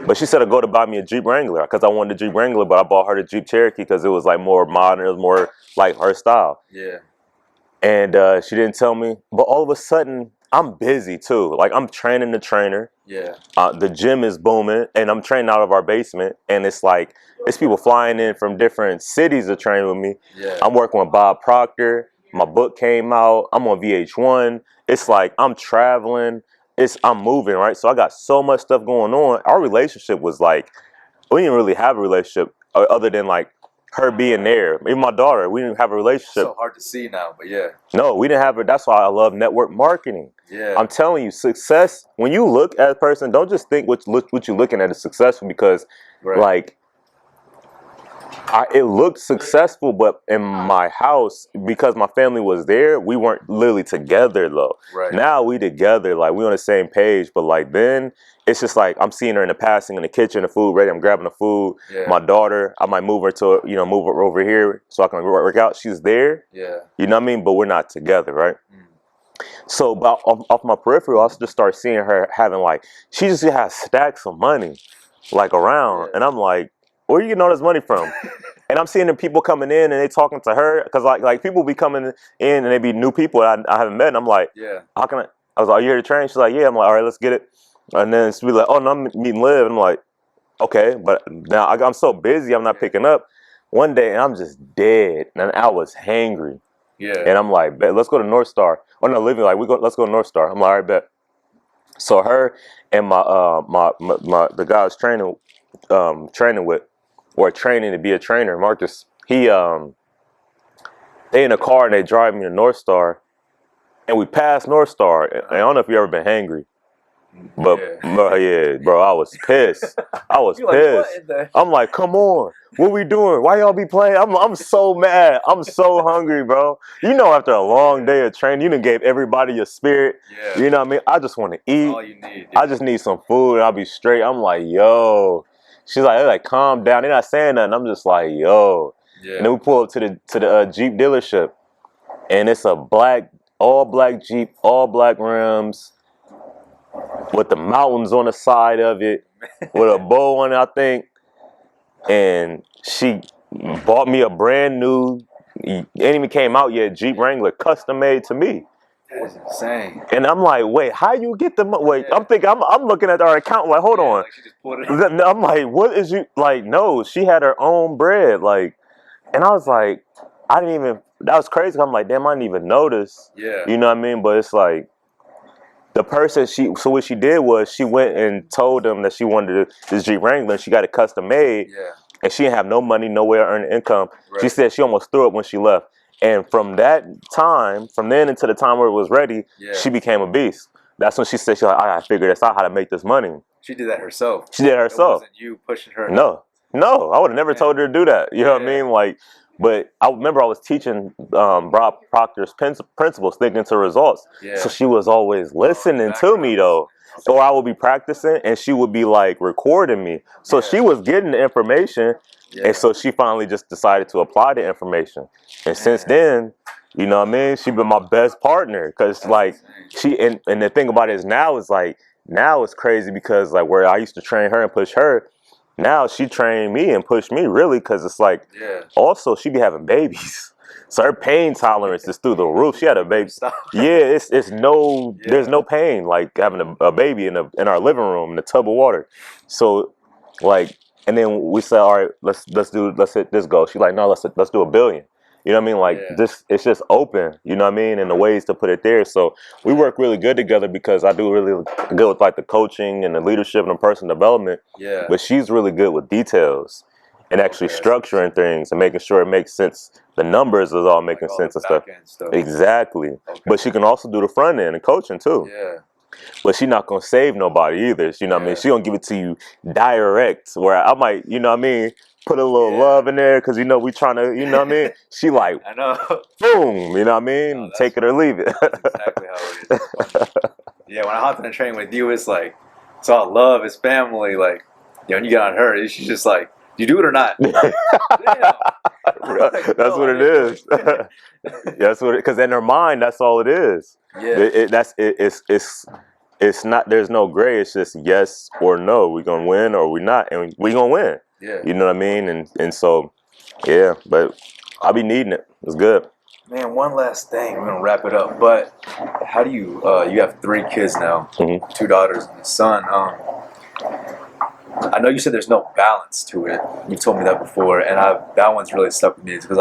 but she said to go to buy me a Jeep Wrangler because I wanted a Jeep Wrangler, but I bought her the Jeep Cherokee because it was like more modern, it was more like her style. Yeah. And she didn't tell me, but all of a sudden I'm busy too. Like I'm training the trainer. Yeah. The gym is booming, and I'm training out of our basement, and it's like it's people flying in from different cities to train with me. Yeah. I'm working with Bob Proctor. My book came out. I'm on VH1. It's like I'm traveling. I'm moving, right? So I got so much stuff going on. Our relationship was like, we didn't really have a relationship other than like her being there. Even my daughter, we didn't have a relationship. So hard to see now, but yeah. No, we didn't have it. That's why I love network marketing. Yeah. I'm telling you, success, when you look at a person, don't just think what you're looking at is successful because like, it looked successful, but in my house, because my family was there, we weren't literally together though. Right. Now we together, like we on the same page, but like then it's just like I'm seeing her in the passing in the kitchen, the food ready, I'm grabbing the food. Yeah. My daughter, I might move her over here so I can work out. She's there. Yeah. You know what I mean? But we're not together, right? So about off my peripheral, I just start seeing her having like, she just has stacks of money like around. And I'm like, where you getting all this money from? And I'm seeing the people coming in and they talking to her because like people be coming in and they be new people I haven't met. And I'm like, how can I was like, are you here to train? She's like, yeah. I'm like, all right, let's get it. And then she'll be like, oh no, I'm meeting Liv. And I'm like, okay, but now I'm so busy, I'm not picking up. One day and I'm just dead and I was hangry. Yeah. And I'm like, bet, let's go to North Star. Oh no, Livy like let's go to North Star. I'm like, all right, bet. So her and the guy I was training with, or training to be a trainer, Marcus, they in a car and they drive me to North Star, and we passed North Star. I don't know if you ever been hangry, but bro, I was pissed. I was pissed. Like, I'm like, come on, what we doing? Why y'all be playing? I'm so mad. I'm so hungry, bro. You know, after a long day of training, you done gave everybody your spirit. Yeah. You know what I mean? I just want to eat. All you need. I just need some food and I'll be straight. I'm like, yo. She's like, calm down. They're not saying nothing. I'm just like, yo. Yeah. And then we pull up to the Jeep dealership, and it's a all black Jeep, all black rims, with the mountains on the side of it, with a bow on it, I think. And she bought me a brand new, it ain't even came out yet, Jeep Wrangler, custom made to me. That's insane. And I'm like, wait, how you get the money? Wait, I'm thinking, I'm looking at our account like, hold on. Like she just put it in. I'm like, what is you, like, no, she had her own bread. Like, and I was like, I didn't even that was crazy. I'm like, damn, I didn't even notice. Yeah. You know what I mean? But it's like the person so what she did was she went and told them that she wanted this Jeep Wrangler. She got it custom made. Yeah. And she didn't have no money, nowhere to earn income. Right. She said she almost threw up when she left. And from that time, from then until the time where it was ready, she became a beast. That's when she said, I gotta figure this out, how to make this money. She did that herself. She did it herself. It wasn't you pushing her. No, I would have never told her to do that. You know what I mean? Like, but I remember I was teaching Bob Proctor's principles, thinking to results. Yeah. So she was always listening to me though. Or I would be practicing and she would be like recording me. So she was getting the information. And so she finally just decided to apply the information. And since then, you know what I mean? She's been my best partner. Cause like and the thing about it is now it's crazy because like where I used to train her and push her, now she trained me and pushed me really. Cause it's like, also she be having babies. So her pain tolerance is through the roof. She had a baby. Yeah, it's no, there's no pain like having a baby in our living room in a tub of water. So like, and then we said, all right, let's hit this goal. She's like, no, let's do $1 billion. You know what I mean? Like this, it's just open. You know what I mean? And the ways to put it there. So we work really good together because I do really good with like the coaching and the leadership and the personal development. Yeah. But she's really good with details and actually structuring things and making sure it makes sense. The numbers is all making sense and stuff. Exactly. Okay. But she can also do the front end and coaching too. Yeah. But she's not gonna save nobody either. You know what I mean? She gonna give it to you direct. Where I might, you know what I mean, put a little love in there because you know we trying to, you know what I mean. She like, I know, boom, you know what I mean. No, take it or leave it. That's exactly how it is. Yeah, when I hopped in a train with you, it's like it's all love, it's family. Like, when you get on her, she's just like, you do it or not. Damn. That's what it is. That's what, because in her mind, that's all it is. Yeah, it's not. There's no gray. It's just yes or no. We gonna win or we not, and we gonna win. Yeah, you know what I mean. And so, yeah. But I'll be needing it. It's good. Man, one last thing. We're gonna wrap it up. But how do you? You have 3 kids now, 2 daughters and a son. I know you said there's no balance to it. You've told me that before, and that one's really stuck with me because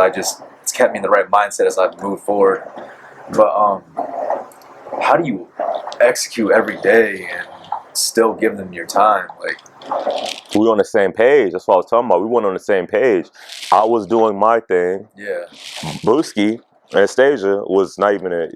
it's kept me in the right mindset as I've moved forward. But how do you execute every day and still give them your time? Like, we on the same page. That's what I was talking about. We weren't on the same page. I was doing my thing. Yeah. Brewski, Anastasia was not even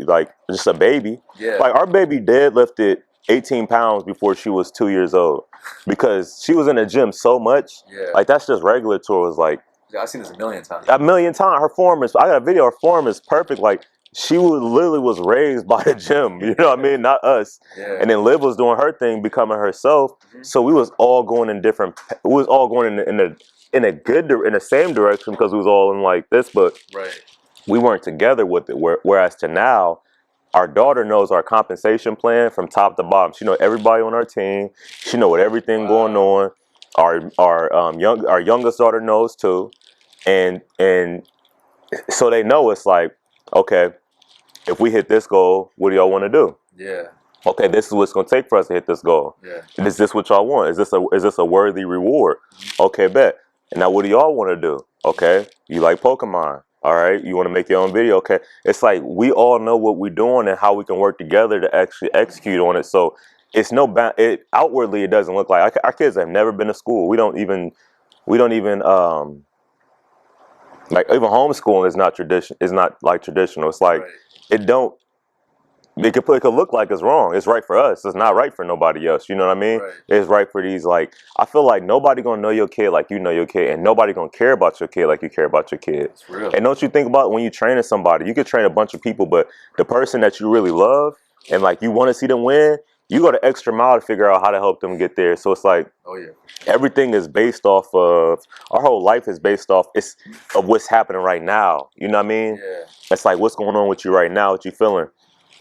just a baby. Yeah. Like our baby deadlifted 18 pounds before she was 2 years old because she was in the gym so much. Yeah. Like that's just regular to her. It was like, yeah, I've seen this a million times. A million times. Her form is, I got a video, her form is perfect. Like she literally was raised by the gym, you know what I mean? Not us. Yeah. And then Liv was doing her thing, becoming herself. So we was all going in we was all going in the same direction because we was all in like this, but we weren't together with it. Whereas to now, our daughter knows our compensation plan from top to bottom. She knows everybody on our team. She knows what everything going on. Our youngest daughter knows too, and so they know it's like, okay, if we hit this goal, what do y'all want to do? Yeah. Okay, this is what it's gonna take for us to hit this goal. Yeah. Is this what y'all want? Is this a worthy reward? Okay, bet. And now what do y'all want to do? Okay, you like Pokemon. All right, you want to make your own video? Okay, it's like we all know what we're doing and how we can work together to actually execute on it. So it's outwardly it doesn't look like our kids have never been to school. We don't even like even homeschooling is not tradition. It's not like traditional. It's like it could look like it's wrong. It's right for us. It's not right for nobody else. You know what I mean? Right. It's right for these, like, I feel like nobody gonna know your kid like you know your kid, and nobody gonna care about your kid like you care about your kid. It's real. And don't you think about when you training somebody, you could train a bunch of people, but the person that you really love and like you want to see them win, you go the extra mile to figure out how to help them get there. So it's like, everything is based off of, our whole life is based off of what's happening right now. You know what I mean? Yeah. It's like, what's going on with you right now? What you feeling?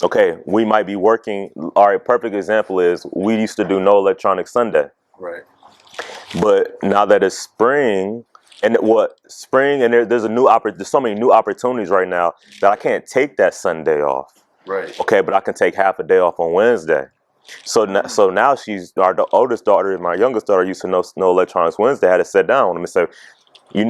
Okay, we might be working. All right, perfect example is we used to do no electronics Sunday. Right. But now that it's spring, and there's so many new opportunities right now that I can't take that Sunday off. Right. Okay, but I can take half a day off on Wednesday. So now she's our oldest daughter and my youngest daughter used to know electronics Wednesday. I had to sit down with them and say,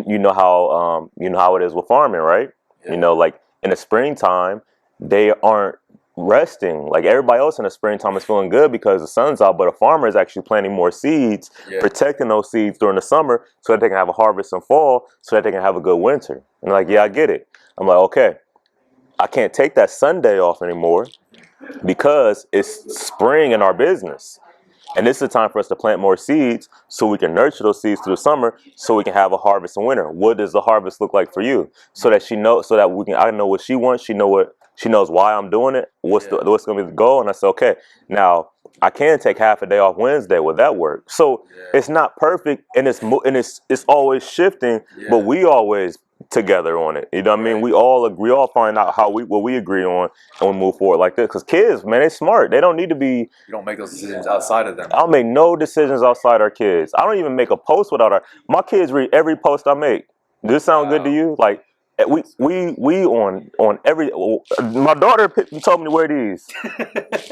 you know how it is with farming, right? You know, like in the springtime, they aren't resting. Like everybody else in the springtime is feeling good because the sun's out, but a farmer is actually planting more seeds, protecting those seeds during the summer so that they can have a harvest in fall, so that they can have a good winter. And like, yeah, I get it. I'm like, okay, I can't take that Sunday off anymore because it's spring in our business. And this is the time for us to plant more seeds so we can nurture those seeds through the summer so we can have a harvest in winter. What does the harvest look like for you? So that she knows, so that we can, I know what she wants. She knows why I'm doing it. What's going to be the goal? And I said, okay, now I can take half a day off Wednesday. Will that work? So it's not perfect and it's always shifting, but we always together on it. You know what I mean? We all find out what we agree on and we move forward like this. Because kids, man, they're smart. They don't need to be. You don't make those decisions outside of them. I don't make no decisions outside our kids. I don't even make a post without my kids read every post I make. Does this sound good to you? Like we on every. My daughter told me to wear these.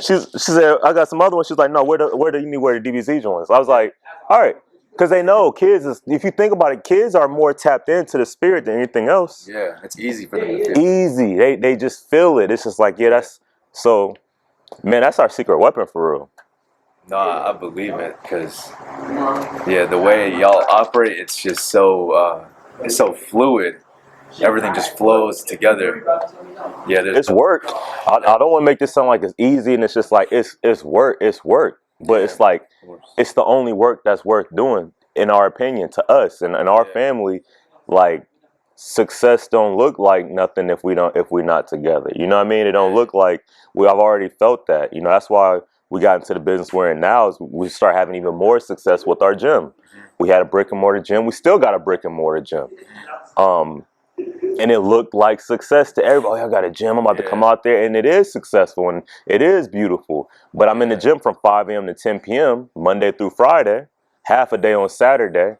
She said I got some other ones. She's like, no, where do you need to wear the DBZ joints? I was like, all right. Because they know if you think about it, kids are more tapped into the spirit than anything else. Yeah, it's easy for them to feel. Easy. They just feel it. It's just like, yeah, that's so, man, that's our secret weapon for real. No, I believe it because, the way y'all operate, it's just so, it's so fluid. Everything just flows together. Yeah, it's work. I don't want to make this sound like it's easy and it's just like, it's work. It's work. But it's like, it's the only work that's worth doing, in our opinion, to us and our family. Like, success don't look like nothing if we're not together. You know what I mean? It don't look like I've already felt that. You know, that's why we got into the business we're in now. Is we start having even more success with our gym. We had a brick and mortar gym. We still got a brick and mortar gym. And it looked like success to everybody. I got a gym. I'm about to come out there. And it is successful and it is beautiful. But I'm in the gym from 5 a.m. to 10 p.m. Monday through Friday, half a day on Saturday.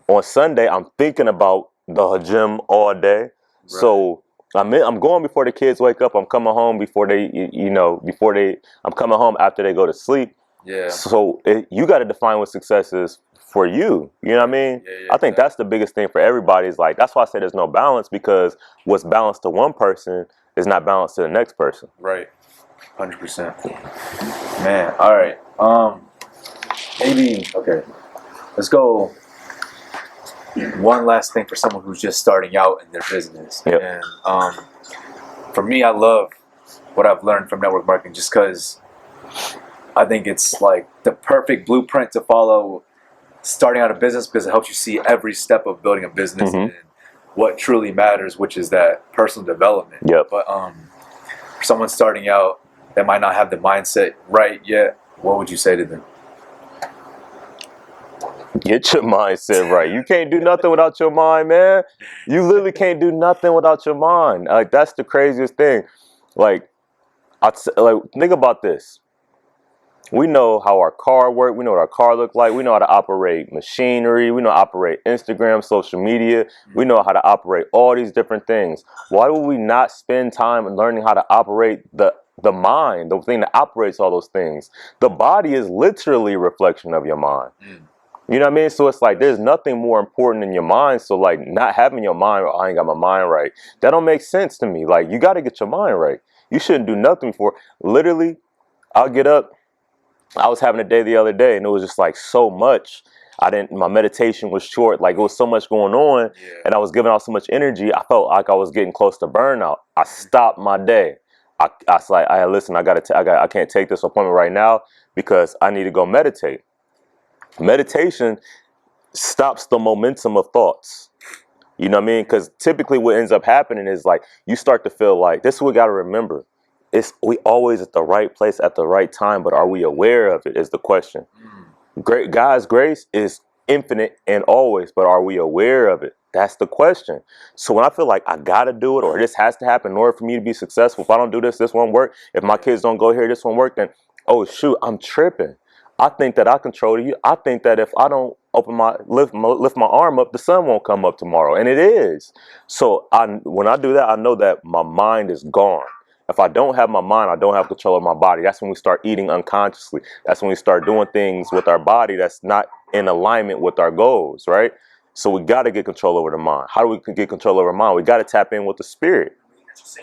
On Sunday, I'm thinking about the gym all day. Right. So I'm going before the kids wake up. I'm coming home before I'm coming home after they go to sleep. Yeah. So you got to define what success is for you. You know what I mean? I think that's the biggest thing for everybody. Is like, that's why I say there's no balance, because what's balanced to one person is not balanced to the next person. Right. 100%. Man. All right. Maybe, okay. Let's go. One last thing for someone who's just starting out in their business. Yep. And for me, I love what I've learned from network marketing, just because I think it's like the perfect blueprint to follow starting out a business, because it helps you see every step of building a business and what truly matters, which is that personal development. Yep. But for someone starting out that might not have the mindset right yet, what would you say to them? Get your mindset right. You can't do nothing without your mind, man. You literally can't do nothing without your mind. Like, that's the craziest thing. Like think about this. We know how our car works. We know what our car looks like. We know how to operate machinery. We know how to operate Instagram, social media. We know how to operate all these different things. Why do we not spend time learning how to operate the mind, the thing that operates all those things? The body is literally a reflection of your mind. You know what I mean? So it's like, there's nothing more important than your mind. So like, not having your mind, I ain't got my mind right, that don't make sense to me. Like, you got to get your mind right. You shouldn't do nothing for, literally, I'll get up. I was having a day the other day and it was just like so much. My meditation was short. Like, it was so much going on and I was giving out so much energy. I felt like I was getting close to burnout. I stopped my day. I was like, listen, I can't take this appointment right now because I need to go meditate. Meditation stops the momentum of thoughts. You know what I mean? Because typically what ends up happening is like, you start to feel like, this is what we got to remember. We always at the right place at the right time, but are we aware of it is the question. God's grace is infinite and always, but are we aware of it? That's the question. So when I feel like I got to do it, or this has to happen in order for me to be successful, if I don't do this, this won't work. If my kids don't go here, this won't work, then, oh shoot, I'm tripping. I think that I control you. I think that if I don't lift my arm up, the sun won't come up tomorrow. And it is. So when I do that, I know that my mind is gone. If I don't have my mind, I don't have control of my body. That's when we start eating unconsciously. That's when we start doing things with our body that's not in alignment with our goals, right? So we got to get control over the mind. How do we get control over the mind? We got to tap in with the spirit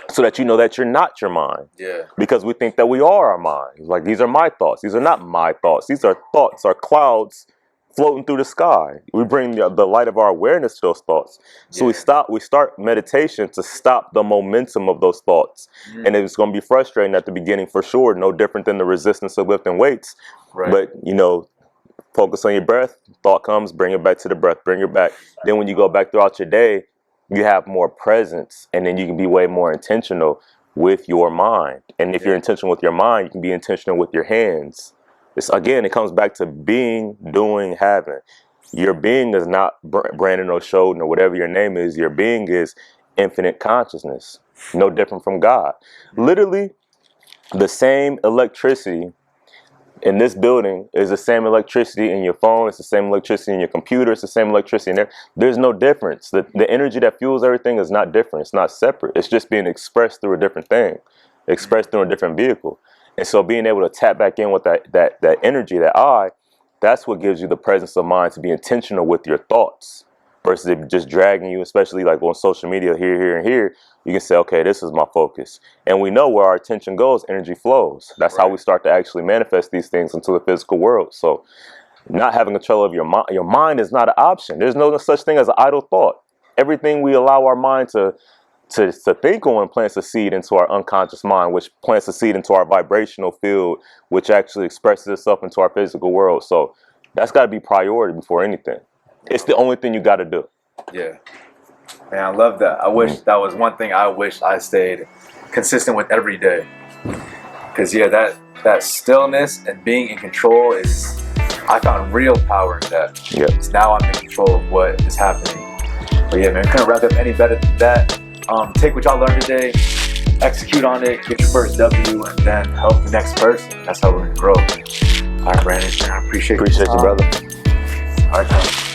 so that you know that you're not your mind. Yeah. Because we think that we are our mind. Like, these are my thoughts. These are not my thoughts. These are thoughts, are clouds floating through the sky. We bring the light of our awareness to those thoughts. So we start meditation to stop the momentum of those thoughts. And it's going to be frustrating at the beginning for sure, no different than the resistance of lifting weights. Right. But, you know, focus on your breath. Thought comes, bring it back to the breath, bring it back. Then when you go back throughout your day, you have more presence, and then you can be way more intentional with your mind. And if you're intentional with your mind, you can be intentional with your hands. Again, it comes back to being, doing, having. Your being is not Brandon Oshodin or whatever your name is. Your being is infinite consciousness, no different from God. Literally, the same electricity in this building is the same electricity in your phone. It's the same electricity in your computer. It's the same electricity in there. There's no difference. The energy that fuels everything is not different. It's not separate. It's just being expressed through a different thing, expressed through a different vehicle. And so being able to tap back in with that energy, that's what gives you the presence of mind to be intentional with your thoughts versus it just dragging you, especially like on social media here, and here. You can say, okay, this is my focus. And we know where our attention goes, energy flows. That's how we start to actually manifest these things into the physical world. So not having control of your mind is not an option. There's no such thing as an idle thought. Everything we allow our mind to think on plants a seed into our unconscious mind, which plants a seed into our vibrational field, which actually expresses itself into our physical world. So that's got to be priority before anything. It's the only thing you got to do. Yeah. Man, I love that. I wish that was one thing I wish I stayed consistent with every day. Because, that stillness and being in control I found real power in that. Yeah. So now I'm in control of what is happening. But yeah, man, couldn't wrap up any better than that. Take what y'all learned today, execute on it, get your first W, and then help the next person. That's how we're going to grow. All right, Brandon, I appreciate you, brother. All right,